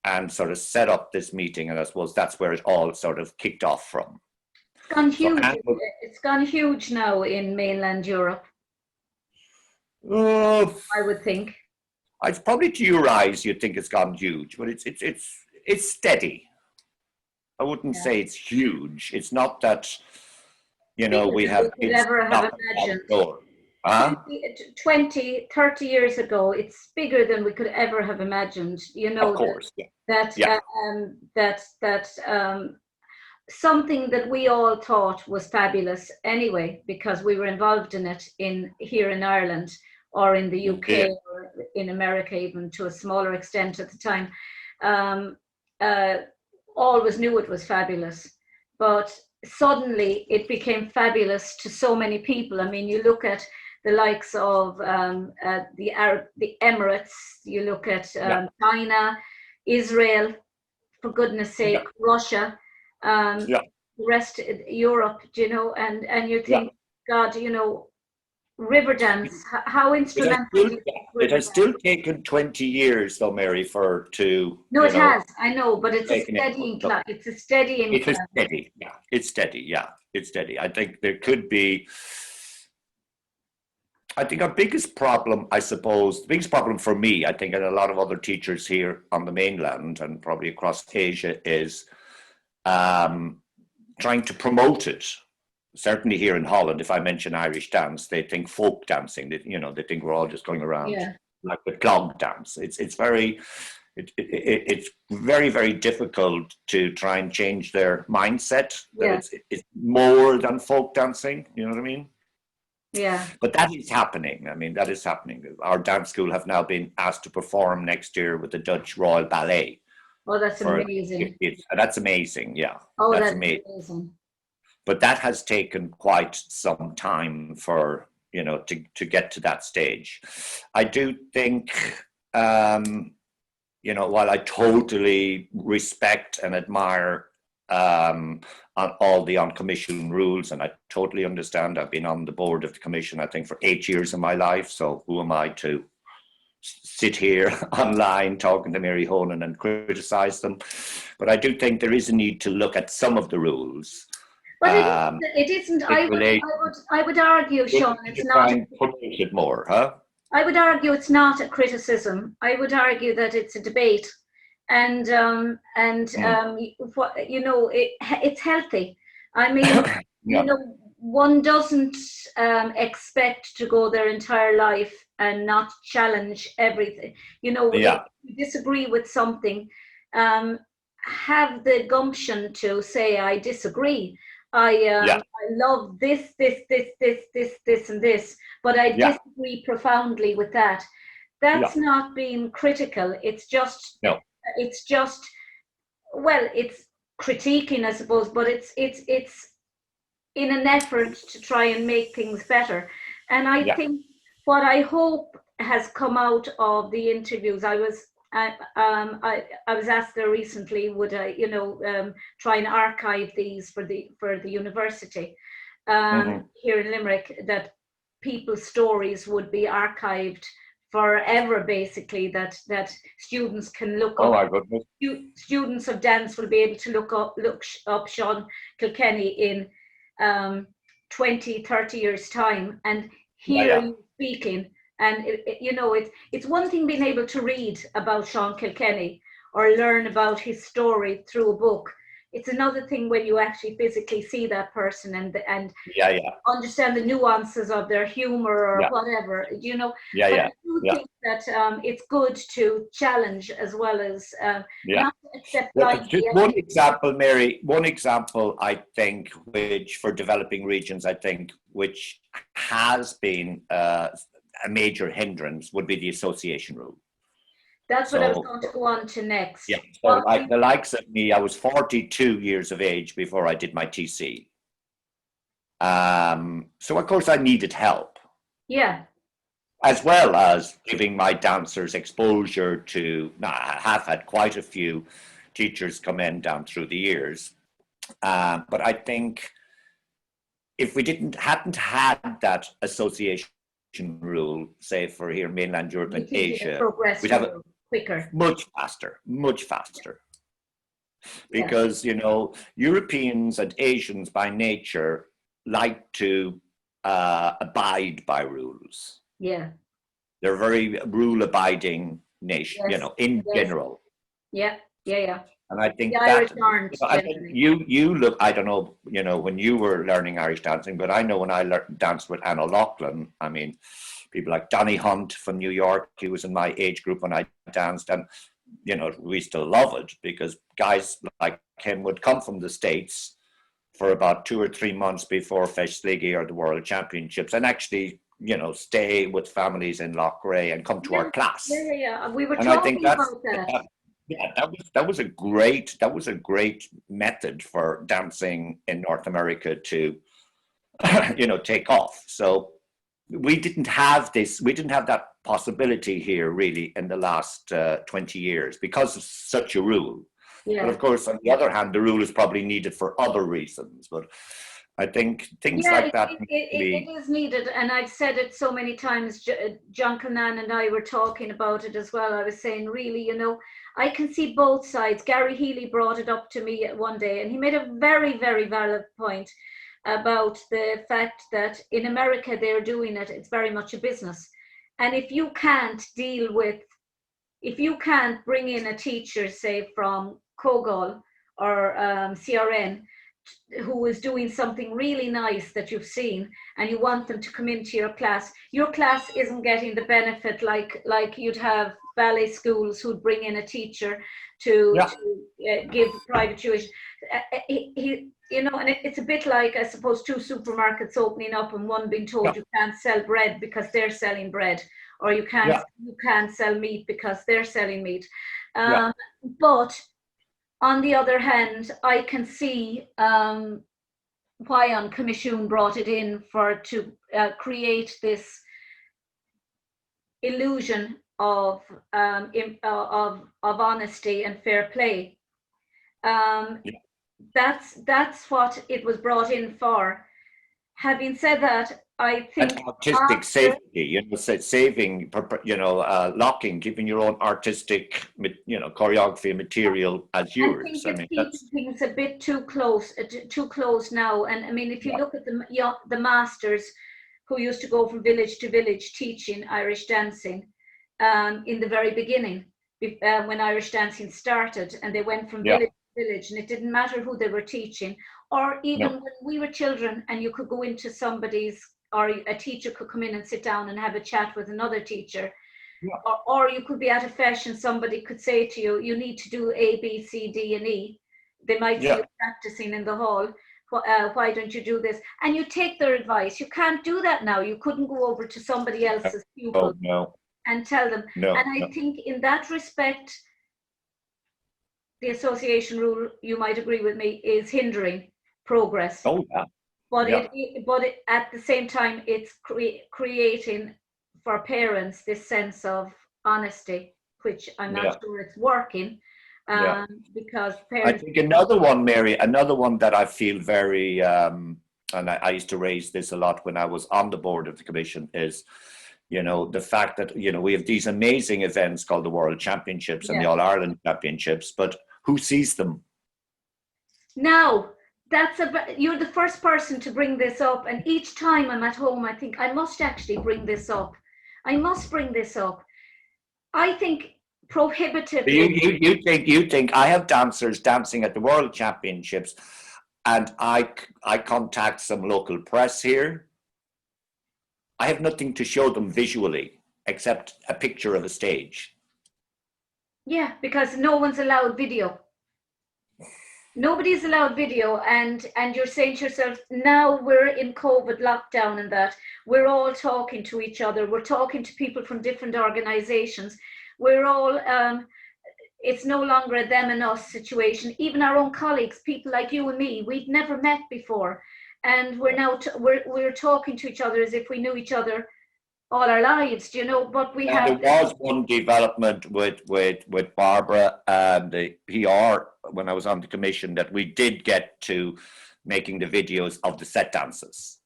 and sort of set up this meeting. And I suppose that's where it all sort of kicked off from. It's gone huge. So it's gone huge now in mainland Europe. I would think. It's probably to your eyes you'd think it's gone huge, but it's steady. I wouldn't say it's huge. It's not that, you know, we have kids ever have imagined. 20, 30 years ago, it's bigger than we could ever have imagined. You know, of course, something that we all thought was fabulous anyway, because we were involved in it here in Ireland or in the UK or in America, even to a smaller extent at the time. Always knew it was fabulous, but suddenly it became fabulous to so many people. I mean, you look at the likes of the Emirates, you look at China, Israel, for goodness sake, Russia, the rest of Europe, you know, and you think, God, you know, river dance. How instrumental is It has still taken 20 years, though, Mary, No, you it know, has. I know, but it's a taking it. steady incline. It's a steady It is incline. steady. Yeah, it's steady. Yeah, it's steady. I think there could be. I think our biggest problem, I suppose, the biggest problem for me, I think, and a lot of other teachers here on the mainland and probably across Asia, is trying to promote it. Certainly here in Holland, if I mention Irish dance, they think folk dancing. They think we're all just going around like the clog dance. It's very very difficult to try and change their mindset that it's more than folk dancing. You know what I mean? Yeah. But that is happening. I mean, that is happening. Our dance school have now been asked to perform next year with the Dutch Royal Ballet. Oh, that's amazing. That's amazing. Yeah. Oh, that's amazing. But that has taken quite some time for, to get to that stage. I do think, while I totally respect and admire on all the on-commission rules, and I totally understand, I've been on the board of the commission, I think, for 8 years of my life. So who am I to sit here online talking to Mary Honan and criticize them? But I do think there is a need to look at some of the rules. But it isn't. I would argue, Seán, it's not. Push it more, huh? I would argue it's not a criticism. I would argue that it's a debate, and it's healthy. I mean, one doesn't expect to go their entire life and not challenge everything. If you disagree with something, have the gumption to say, I disagree. I love this, and this, but I disagree profoundly with that. That's not being critical. It's just, it's critiquing, I suppose, but it's in an effort to try and make things better. And I think what I hope has come out of the interviews, I was asked there recently, would I, try and archive these for the university here in Limerick, that people's stories would be archived forever, basically, that students can look up. Oh my goodness. Students of dance will be able to look up Seán Kilkenny in 20, 30 years' time and hear you speaking. And it's one thing being able to read about Seán Kilkenny or learn about his story through a book. It's another thing when you actually physically see that person and understand the nuances of their humor or whatever. I do think that it's good to challenge as well as not to accept. Just one example, Mary. One example, I think, which for developing regions, I think, which has been a major hindrance would be the association rule. That's what I was going to go on to next. Yeah, so like the likes of me, I was 42 years of age before I did my TC. So of course I needed help. Yeah. As well as giving my dancers exposure to, I have had quite a few teachers come in down through the years. But I think if we hadn't had that association rule, say for here mainland Europe and Asia, we'd have it quicker, much faster, because Europeans and Asians by nature like to abide by rules. They're very rule-abiding nation, in general. And I think you look, I don't know, when you were learning Irish dancing, but I know when I danced with Anna Loughlin, I mean, people like Donny Hunt from New York, he was in my age group when I danced, and, we still love it because guys like him would come from the States for about 2 or 3 months before Festligi or the World Championships and actually, stay with families in Loughrea and come to our class. We were talking about that. That was a great method for dancing in North America to, take off. So we didn't have that possibility here really in the last 20 years because of such a rule. But of course, on the other hand, the rule is probably needed for other reasons. But I think things like that it is needed, and I've said it so many times. John Kilnan and I were talking about it as well. I was saying, really, I can see both sides. Gary Healy brought it up to me one day, and he made a very, very valid point about the fact that in America they're doing it. It's very much a business, and if you can't bring in a teacher, say from Kogol or CRN, who is doing something really nice that you've seen, and you want them to come into your class isn't getting the benefit like you'd have ballet schools who'd bring in a teacher to give private tuition. And it's a bit like, I suppose, two supermarkets opening up and one being told you can't sell bread because they're selling bread, or you can't sell meat because they're selling meat. But on the other hand, I can see why An Comisiún brought it in to create this illusion of honesty and fair play. That's what it was brought in for. Having said that, I think artistic safety, saving, locking, giving your own artistic, choreography material as yours. I think it's things a bit too close now. And I mean, if you look at the masters who used to go from village to village teaching Irish dancing, in the very beginning, when Irish dancing started, and they went from village to village, and it didn't matter who they were teaching, or even when we were children, and you could go into or a teacher could come in and sit down and have a chat with another teacher. Or you could be at a fesh and somebody could say to you, you need to do A, B, C, D, and E. They might see you practicing in the hall. Why don't you do this? And you take their advice. You can't do that now. You couldn't go over to somebody else's pupil and tell them. And I think in that respect, the association rule, you might agree with me, is hindering progress. But at the same time, it's creating for parents this sense of honesty, which I'm not sure it's working, because parents. I think another one, Mary, that I feel very, and I used to raise this a lot when I was on the board of the commission, is, the fact that, we have these amazing events called the World Championships and the All-Ireland Championships, but who sees them? Now, you're the first person to bring this up, and each time I'm at home, I think I must actually bring this up. I must bring this up. I think prohibitively. You think I have dancers dancing at the World Championships, and I contact some local press here. I have nothing to show them visually except a picture of a stage. Yeah, because no one's allowed video. Nobody's allowed video, and you're saying to yourself, now we're in COVID lockdown and that, we're all talking to each other, we're talking to people from different organizations, we're all, it's no longer a them and us situation. Even our own colleagues, people like you and me, we'd never met before, and we're now, we're talking to each other as if we knew each other all our lives, but we have. There was one development with Barbara and the PR when I was on the commission, that we did get to making the videos of the set dances.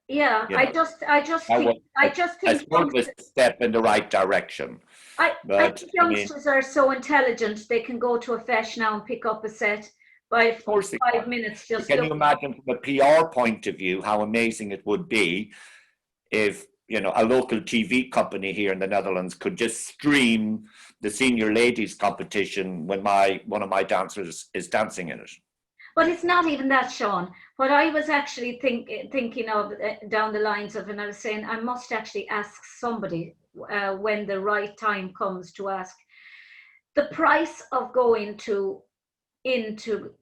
Yeah, I just think a step in the right direction. I think youngsters are so intelligent, they can go to a fesh now and pick up a set by 5 minutes. Just can you imagine from a PR point of view how amazing it would be if a local TV company here in the Netherlands could just stream the senior ladies competition when one of my dancers is dancing in it. But it's not even that, Sean. What I was actually thinking of down the lines of, and I was saying, I must actually ask somebody when the right time comes to ask. The price of going to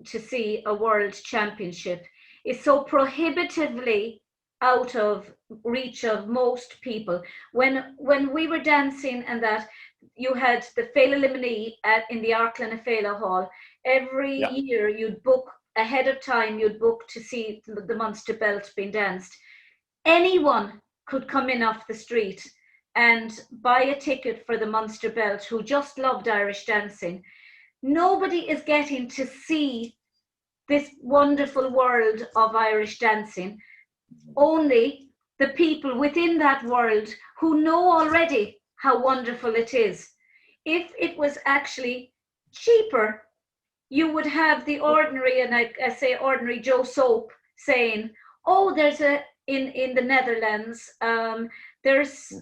see a world championship is so prohibitively out of reach of most people. When we were dancing and that, you had the Féile Limini in the Arklan Féile Hall. Every year you'd book ahead of time, you'd book to see the Munster belt being danced. Anyone could come in off the street and buy a ticket for the Munster belt who just loved Irish dancing. Nobody is getting to see this wonderful world of Irish dancing. Only the people within that world who know already how wonderful it is. If it was actually cheaper, you would have the ordinary, and I say ordinary Joe Soap saying, oh, there's in the Netherlands, there's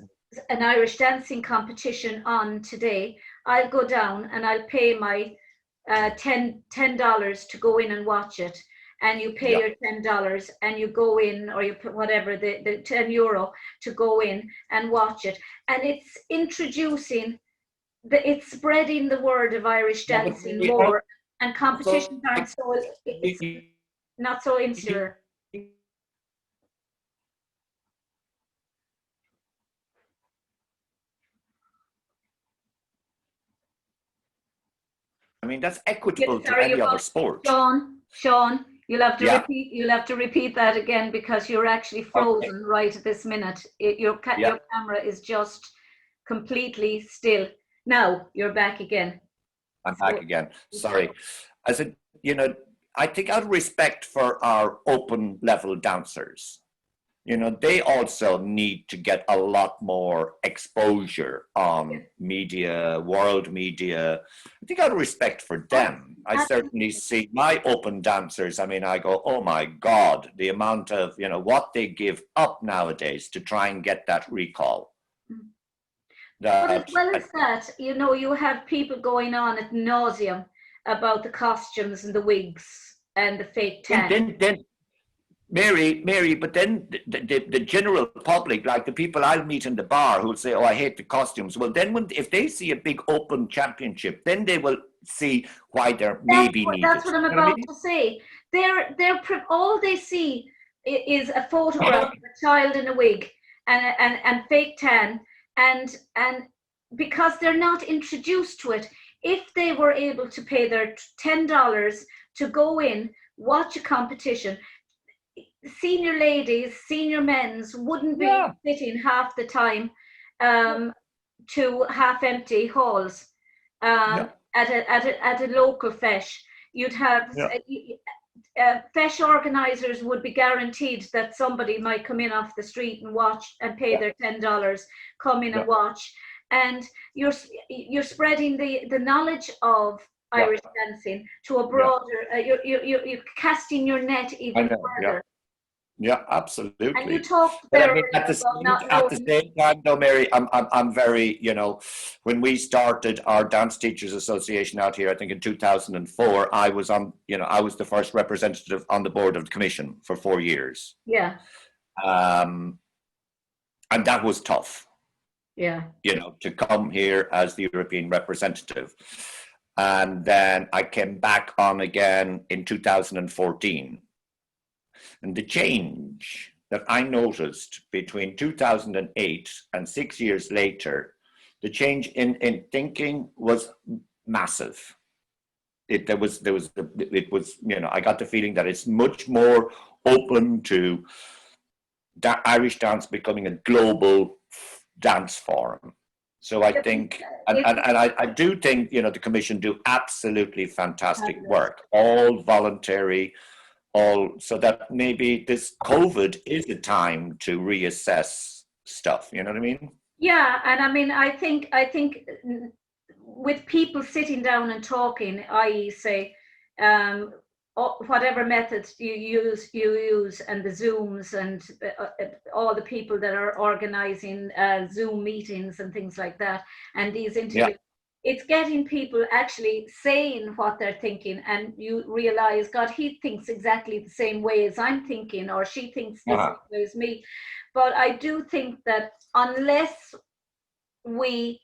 an Irish dancing competition on today. I'll go down and I'll pay my $10 to go in and watch it. And you pay your $10 and you go in, or you put whatever, the €10 to go in and watch it. And it's introducing, it's spreading the word of Irish dancing more. And competitions aren't so, it's not so insular. I mean, that's equitable to any other sport. Sean, you'll have to repeat that again, because you're actually frozen right at this minute. Your camera is just completely still. Now you're back again. I'm back again. Sorry. I said, I think out of respect for our open level dancers, they also need to get a lot more exposure on media, world media. I think out of respect for them, I certainly see my open dancers. I mean, I go, oh my God, the amount of, what they give up nowadays to try and get that recall. But as well as that, you have people going on ad nauseum about the costumes and the wigs and the fake tan. Then Mary, but then the general public, like the people I'll meet in the bar who'll say, oh, I hate the costumes. Well, then if they see a big open championship, then they will see why they're maybe needed. That's what I'm about to say. All they see is a photograph of a child in a wig and fake tan. And because they're not introduced to it, if they were able to pay their $10 to go in, watch a competition, senior ladies, senior men's wouldn't be sitting half the time to half empty halls at a local fesh. You'd have fesh organisers would be guaranteed that somebody might come in off the street and watch and pay their $10, come in and watch, and you're spreading the knowledge of Irish dancing to a broader. You're casting your net even further. Yeah, absolutely. And you talked there at the same time, though, Mary, I'm very, when we started our Dance Teachers Association out here, I think in 2004, I was the first representative on the board of the commission for 4 years. Yeah. And that was tough. Yeah. To come here as the European representative. And then I came back on again in 2014. And the change that I noticed between 2008 and 6 years later, the change in thinking was massive. I got the feeling that it's much more open to Irish dance becoming a global dance form. So I think, and I do think, the commission do absolutely fantastic work, all voluntary, so that maybe this COVID is a time to reassess stuff. You know what I mean? Yeah, and I mean, I think with people sitting down and talking, i.e., say, whatever methods you use, and the Zooms and all the people that are organizing Zoom meetings and things like that, and these interviews. It's getting people actually saying what they're thinking, and you realize, God, he thinks exactly the same way as I'm thinking, or she thinks the same way as me. But I do think that unless we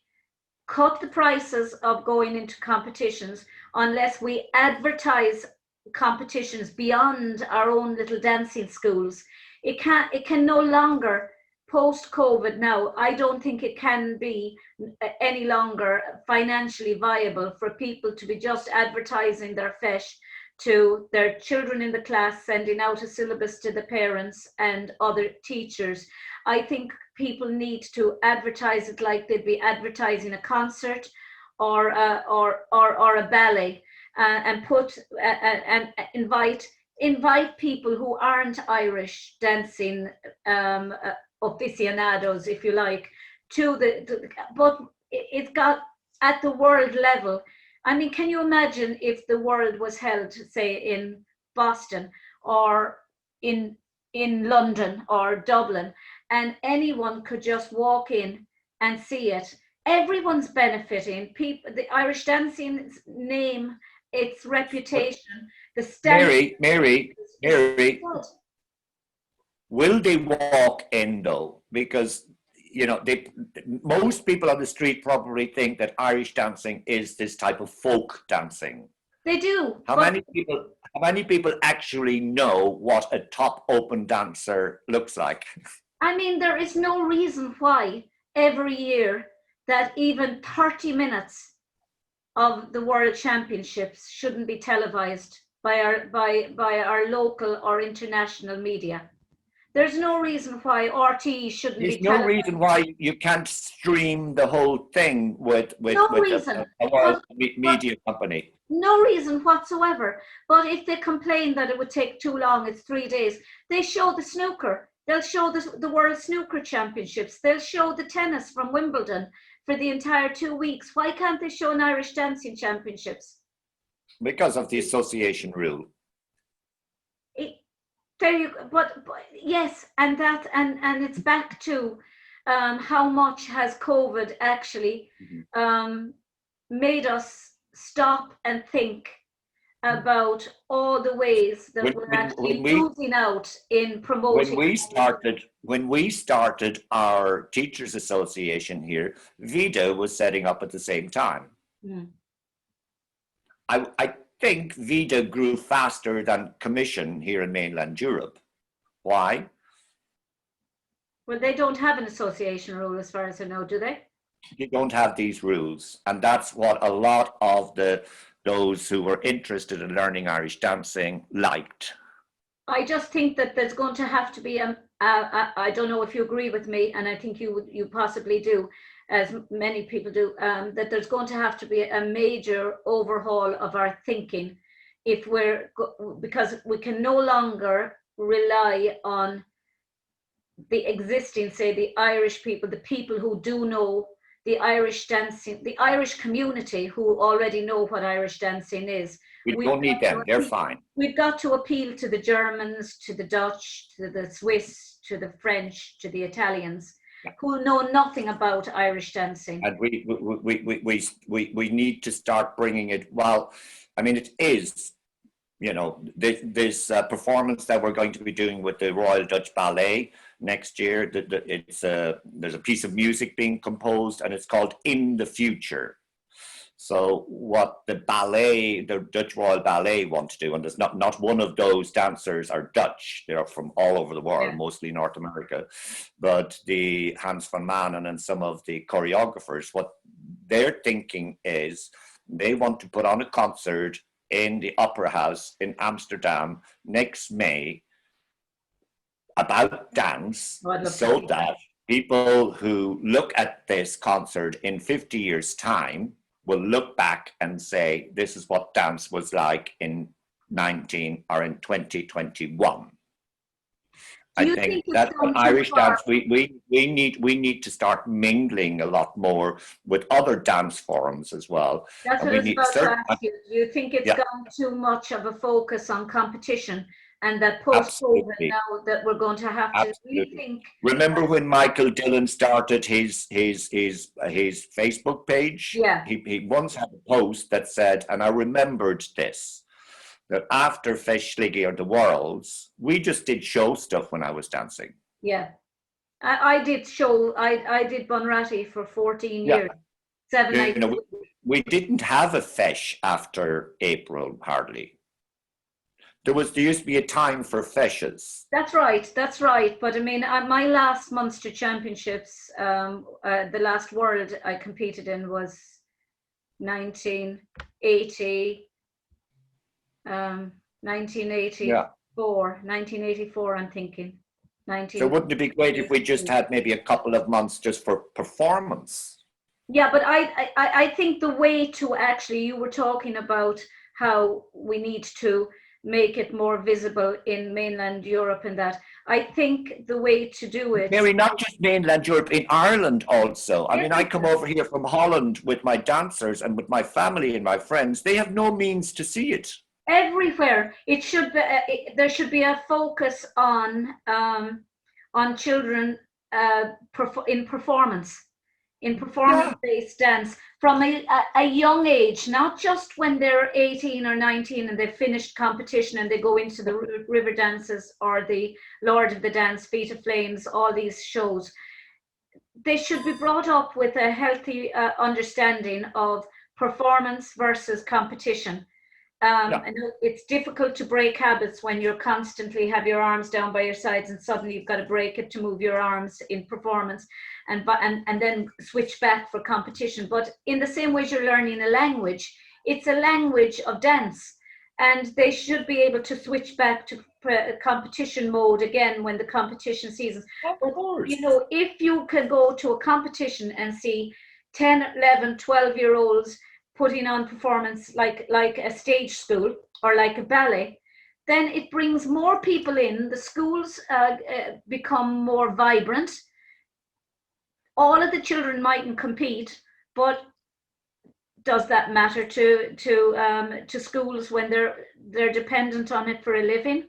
cut the prices of going into competitions, unless we advertise competitions beyond our own little dancing schools, it can no longer, post-COVID now, I don't think it can be any longer financially viable for people to be just advertising their fesh to their children in the class, sending out a syllabus to the parents and other teachers. I think people need to advertise it like they'd be advertising a concert or a ballet. and put and invite people who aren't Irish dancing aficionados, if you like, to but it's got at the world level. I mean, can you imagine if the world was held, say, in Boston or in London or Dublin, and anyone could just walk in and see it? Everyone's benefiting. People, the Irish dancing's name, its reputation, the standard. Mary, will they walk in though? Because most people on the street probably think that Irish dancing is this type of folk dancing. They do. How many people actually know what a top open dancer looks like? I mean, there is no reason why every year that even 30 minutes of the World Championships shouldn't be televised by our local or international media. There's no reason why RTE shouldn't be televised. There's no reason why you can't stream the whole thing with a world media company. No reason whatsoever. But if they complain that it would take too long, it's 3 days, they show the snooker. They'll show the World Snooker Championships. They'll show the tennis from Wimbledon for the entire 2 weeks. Why can't they show an Irish Dancing Championships? Because of the association rule. But yes, and it's back to how much has COVID actually made us stop and think about all the ways that we're actually losing out in promoting. When we started our teachers association here, VIDA was setting up at the same time. I think VIDA grew faster than Commission here in mainland Europe. Why? Well, they don't have an association rule as far as I know, do they? They don't have these rules, and that's what a lot of those who were interested in learning Irish dancing liked. I just think that there's going to have to be I don't know if you agree with me, and I think you possibly do, as many people do, that there's going to have to be a major overhaul of our thinking because we can no longer rely on the existing, say, the Irish people, the people who do know the Irish dancing, the Irish community who already know what Irish dancing is. We don't need them, they're fine. We've got to appeal to the Germans, to the Dutch, to the Swiss, to the French, to the Italians, who know nothing about Irish dancing. And we need to start bringing it, well, I mean, it is, this performance that we're going to be doing with the Royal Dutch Ballet next year, there's a piece of music being composed and it's called In the Future. So what the Dutch Royal Ballet want to do, and there's not one of those dancers are Dutch, they're from all over the world, mostly North America, but the Hans van Manen and some of the choreographers, what they're thinking is they want to put on a concert in the Opera House in Amsterdam next May about dance, so that people who look at this concert in 50 years' time will look back and say, this is what dance was like in 2021. I think that Irish dance, we need to start mingling a lot more with other dance forums as well. That's what I was about to ask you. Do you think it's gone too much of a focus on competition? And that post-COVID now that we're going to have to rethink. Remember when Michael Dillon started his Facebook page? Yeah. He once had a post that said, and I remembered this, that after Feishligi or the Worlds, we just did show stuff when I was dancing. Yeah. I did show, I did Bunratty for 14 years. 7 years. We didn't have a Feis after April, hardly. There used to be a time for feshes. That's right. But I mean, my last Munster Championships, the last World I competed in was 1980. 1984, I'm thinking. So wouldn't it be great if we just had maybe a couple of months just for performance? Yeah, but I think the way to actually, you were talking about how we need to make it more visible in mainland Europe, and that I think the way to do it. Mary, not just mainland Europe, in Ireland also. I mean, I come over here from Holland with my dancers and with my family and my friends. They have no means to see it. Everywhere, it should be. There should be a focus on children in performance-based dance from a young age, not just when they're 18 or 19 and they've finished competition and they go into the river dances or the Lord of the Dance, Feet of Flames, all these shows. They should be brought up with a healthy understanding of performance versus competition. I know it's difficult to break habits when you constantly have your arms down by your sides and suddenly you've got to break it to move your arms in performance and then switch back for competition. But in the same way as you're learning a language, it's a language of dance, and they should be able to switch back to competition mode again when the competition season. Of course. You know, if you can go to a competition and see 10, 11, 12-year-olds putting on performance like a stage school or like a ballet, then it brings more people in. The schools become more vibrant. All of the children mightn't compete, but does that matter to schools when they're dependent on it for a living?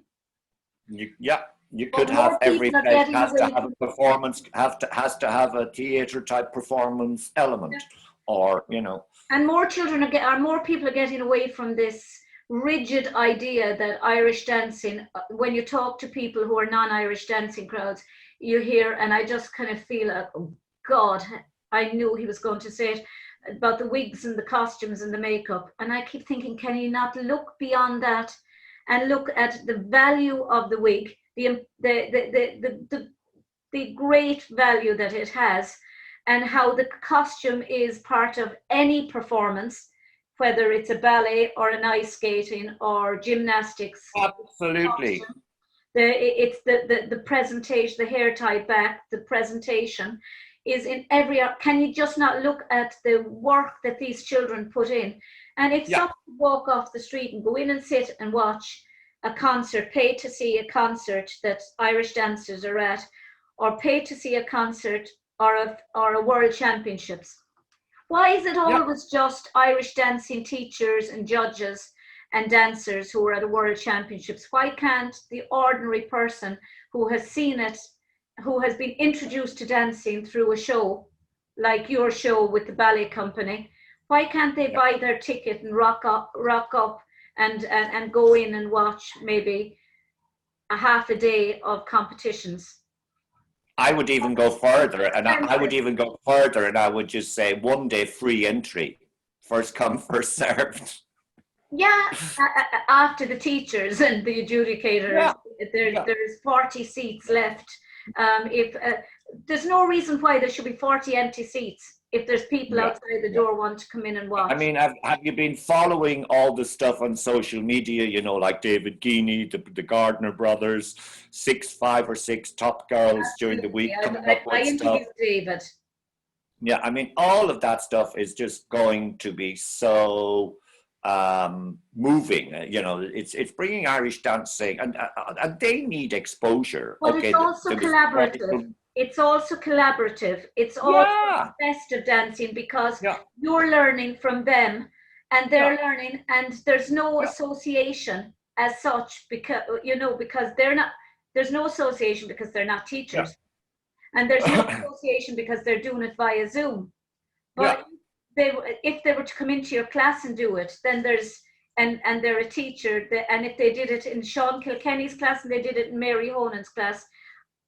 You could have every place has to have a performance, has to have a theatre type performance element, or you know. And more people are getting away from this rigid idea that Irish dancing. When you talk to people who are non-Irish dancing crowds, you hear, and I just kind of feel like, oh God, I knew he was going to say it, about the wigs and the costumes and the makeup. And I keep thinking, can you not look beyond that and look at the value of the wig, the great value that it has, and how the costume is part of any performance, whether it's a ballet or an ice skating or gymnastics. Absolutely. It's the presentation, the hair tied back, the presentation is in every. Can you just not look at the work that these children put in? And if someone walk off the street and go in and sit and watch a concert, pay to see a concert that Irish dancers are at, or pay to see a concert or a world championships, why is it always just Irish dancing teachers and judges and dancers who are at a world championships? Why can't the ordinary person who has seen it, who has been introduced to dancing through a show like your show with the ballet company, why can't they buy their ticket and rock up and go in and watch maybe a half a day of competitions? I would even go further, and I would just say 1 day free entry, first come, first served. Yeah, after the teachers and the adjudicators, there's 40 seats left. If there's no reason why there should be 40 empty seats if there's people outside the door want to come in and watch. I mean, have you been following all the stuff on social media, you know, like David Geaney, the Gardner brothers, 5 or 6 top girls during the week coming up with stuff. David. Yeah, I mean, all of that stuff is just going to be so moving. You know, it's bringing Irish dancing, and they need exposure. But it's also collaborative. It's also collaborative. It's also festive dancing, because you're learning from them and they're learning, and there's no association as such, because because there's no association because they're not teachers, and there's no association because they're doing it via Zoom. But if they were to come into your class and do it, then there's and they're a teacher, and if they did it in Seán Kilkenny's class and they did it in Mary Honan's class,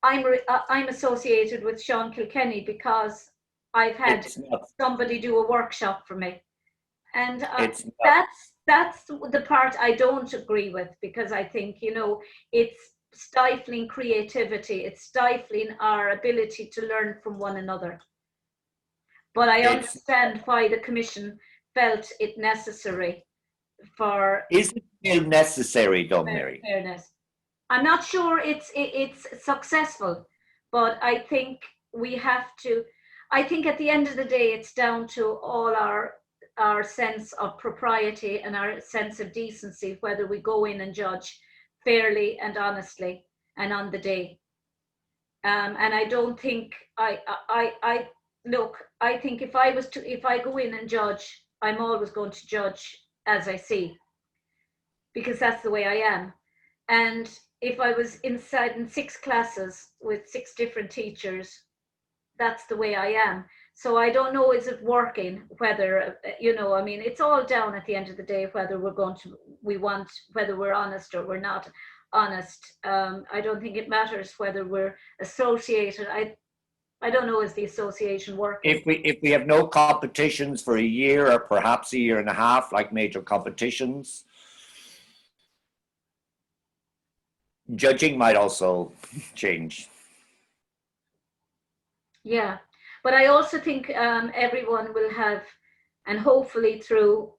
I'm associated with Seán Kilkenny because I've had somebody do a workshop for me, and that's the part I don't agree with, because I think it's stifling creativity, it's stifling our ability to learn from one another. But I understand why the Commission felt it necessary for. Is it still necessary, though, Mary? Fairness. I'm not sure it's successful, but I think we have to. I think at the end of the day, it's down to all our our sense of propriety and our sense of decency, whether we go in and judge fairly and honestly and on the day. And I don't think look, I think if I go in and judge, I'm always going to judge as I see, because that's the way I am. And if I was inside in 6 classes with 6 different teachers, that's the way I am. So I don't know, is it working? Whether, I mean, it's all down at the end of the day, whether whether we're honest or we're not honest. I don't think it matters whether we're associated. I don't know, is the association working? If we have no competitions for a year or perhaps a year and a half, like major competitions, judging might also change. Yeah, but I also think everyone will have, and hopefully through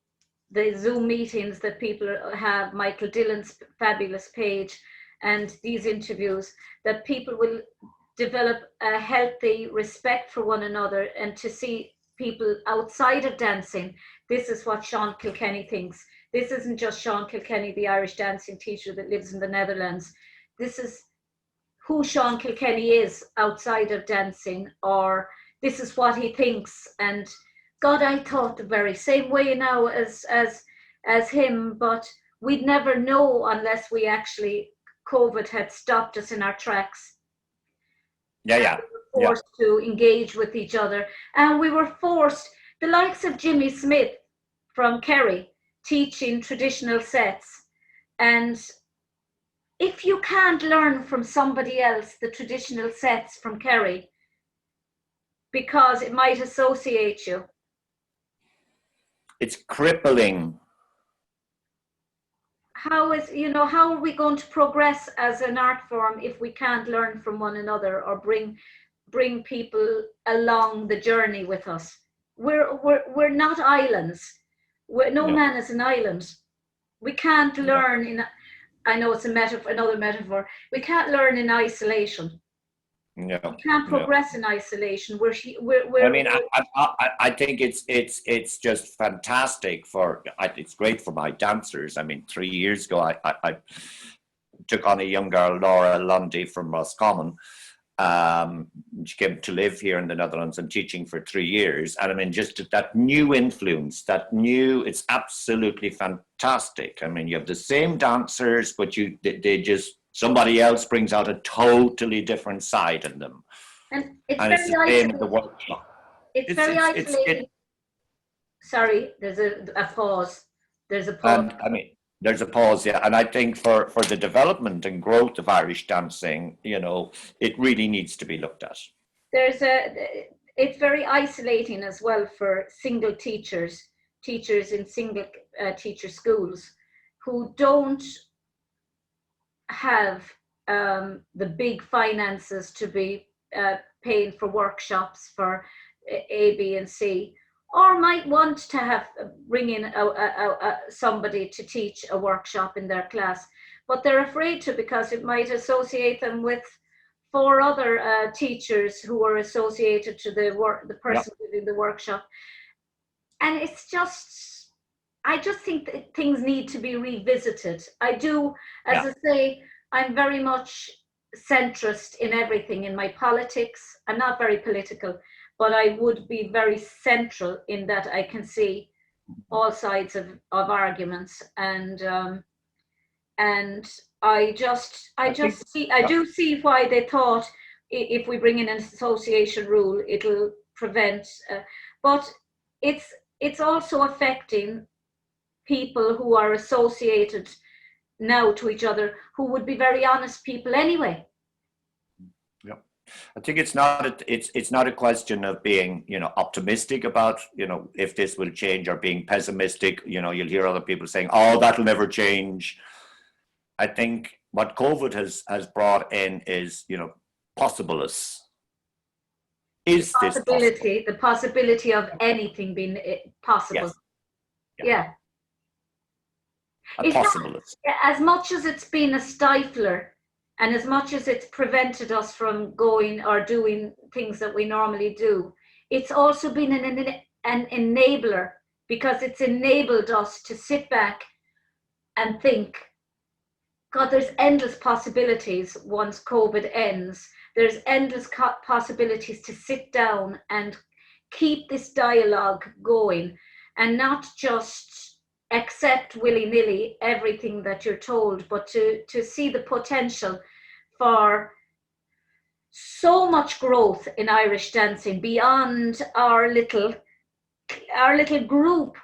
the Zoom meetings that people have, Michael Dillon's fabulous page and these interviews, that people will develop a healthy respect for one another, and to see people outside of dancing. This is what Seán Kilkenny thinks. This isn't just Seán Kilkenny, the Irish dancing teacher that lives in the Netherlands. This is who Seán Kilkenny is outside of dancing, or this is what he thinks. And God, I thought the very same way now as him, but we'd never know unless we actually, COVID had stopped us in our tracks. Yeah. We were forced to engage with each other, and we were forced, the likes of Jimmy Smith from Kerry teaching traditional sets. And if you can't learn from somebody else the traditional sets from Kerry, because it might associate you, it's crippling. how are we going to progress as an art form if we can't learn from one another or bring people along the journey with us? We're not islands. No man is an island. We can't learn I know it's a metaphor, another metaphor. We can't learn in isolation. We can't progress in isolation. I mean, I think it's just fantastic it's great for my dancers. I mean, 3 years ago, I took on a young girl, Laura Lundy from Roscommon. She came to live here in the Netherlands and teaching for 3 years. And I mean, just that new influence, it's absolutely fantastic. I mean, you have the same dancers, but somebody else brings out a totally different side in them. And it's the same in the workshop. It's very isolating. Sorry, there's a pause. There's a pause. And I mean, there's a pause, yeah. And I think for the development and growth of Irish dancing, it really needs to be looked at. It's very isolating as well for single teachers in single teacher schools who don't have the big finances to be paying for workshops for A, B, and C, or might want to bring in somebody to teach a workshop in their class, but they're afraid to, because it might associate them with 4 other teachers who are associated to the person doing the workshop. And it's just, I just think that things need to be revisited. I do, as I say, I'm very much centrist in everything, in my politics. I'm not very political, but I would be very central in that I can see all sides of arguments, and I do see why they thought if we bring in an association rule, it'll prevent. But it's also affecting people who are associated now to each other, who would be very honest people anyway. Yeah, I think it's not a question of being optimistic about if this will change, or being pessimistic. You'll hear other people saying, "Oh, that'll never change." I think what COVID has brought in is possibility. Is this possible? The possibility of anything being possible? Yes. As much as it's been a stifler, and as much as it's prevented us from going or doing things that we normally do, it's also been an enabler because it's enabled us to sit back and think, God, there's endless possibilities once COVID ends. There's endless possibilities to sit down and keep this dialogue going and not just accept willy-nilly everything that you're told, but to see the potential for so much growth in Irish dancing beyond our little group.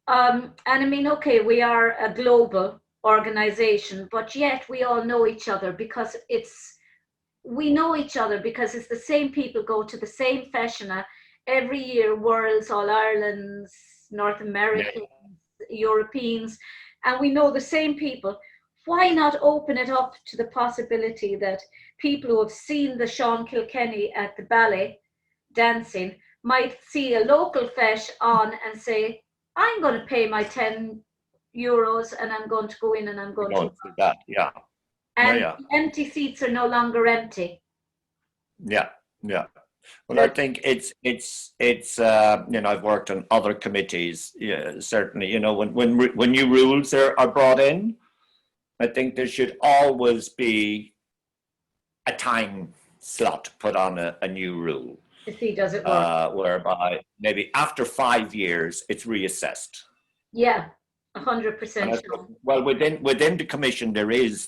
And I mean, okay, we are a global organization, but yet we all know each other because we know each other because it's the same people go to the same Feshana every year, Worlds, All Irelands, North Americans, Europeans, and we know the same people. Why not open it up to the possibility that people who have seen the Seán Kilkenny at the ballet dancing might see a local fesh on and say, I'm going to pay my €10 and I'm going to go in and I'm going to do that. Yeah. And empty seats are no longer empty. Yeah. Well, I think it's I've worked on other committees. Yeah, certainly. When new rules are brought in, I think there should always be a time slot put on a new rule. To see does it work? Whereby maybe after 5 years it's reassessed. Yeah, 100%. Well, within the commission there is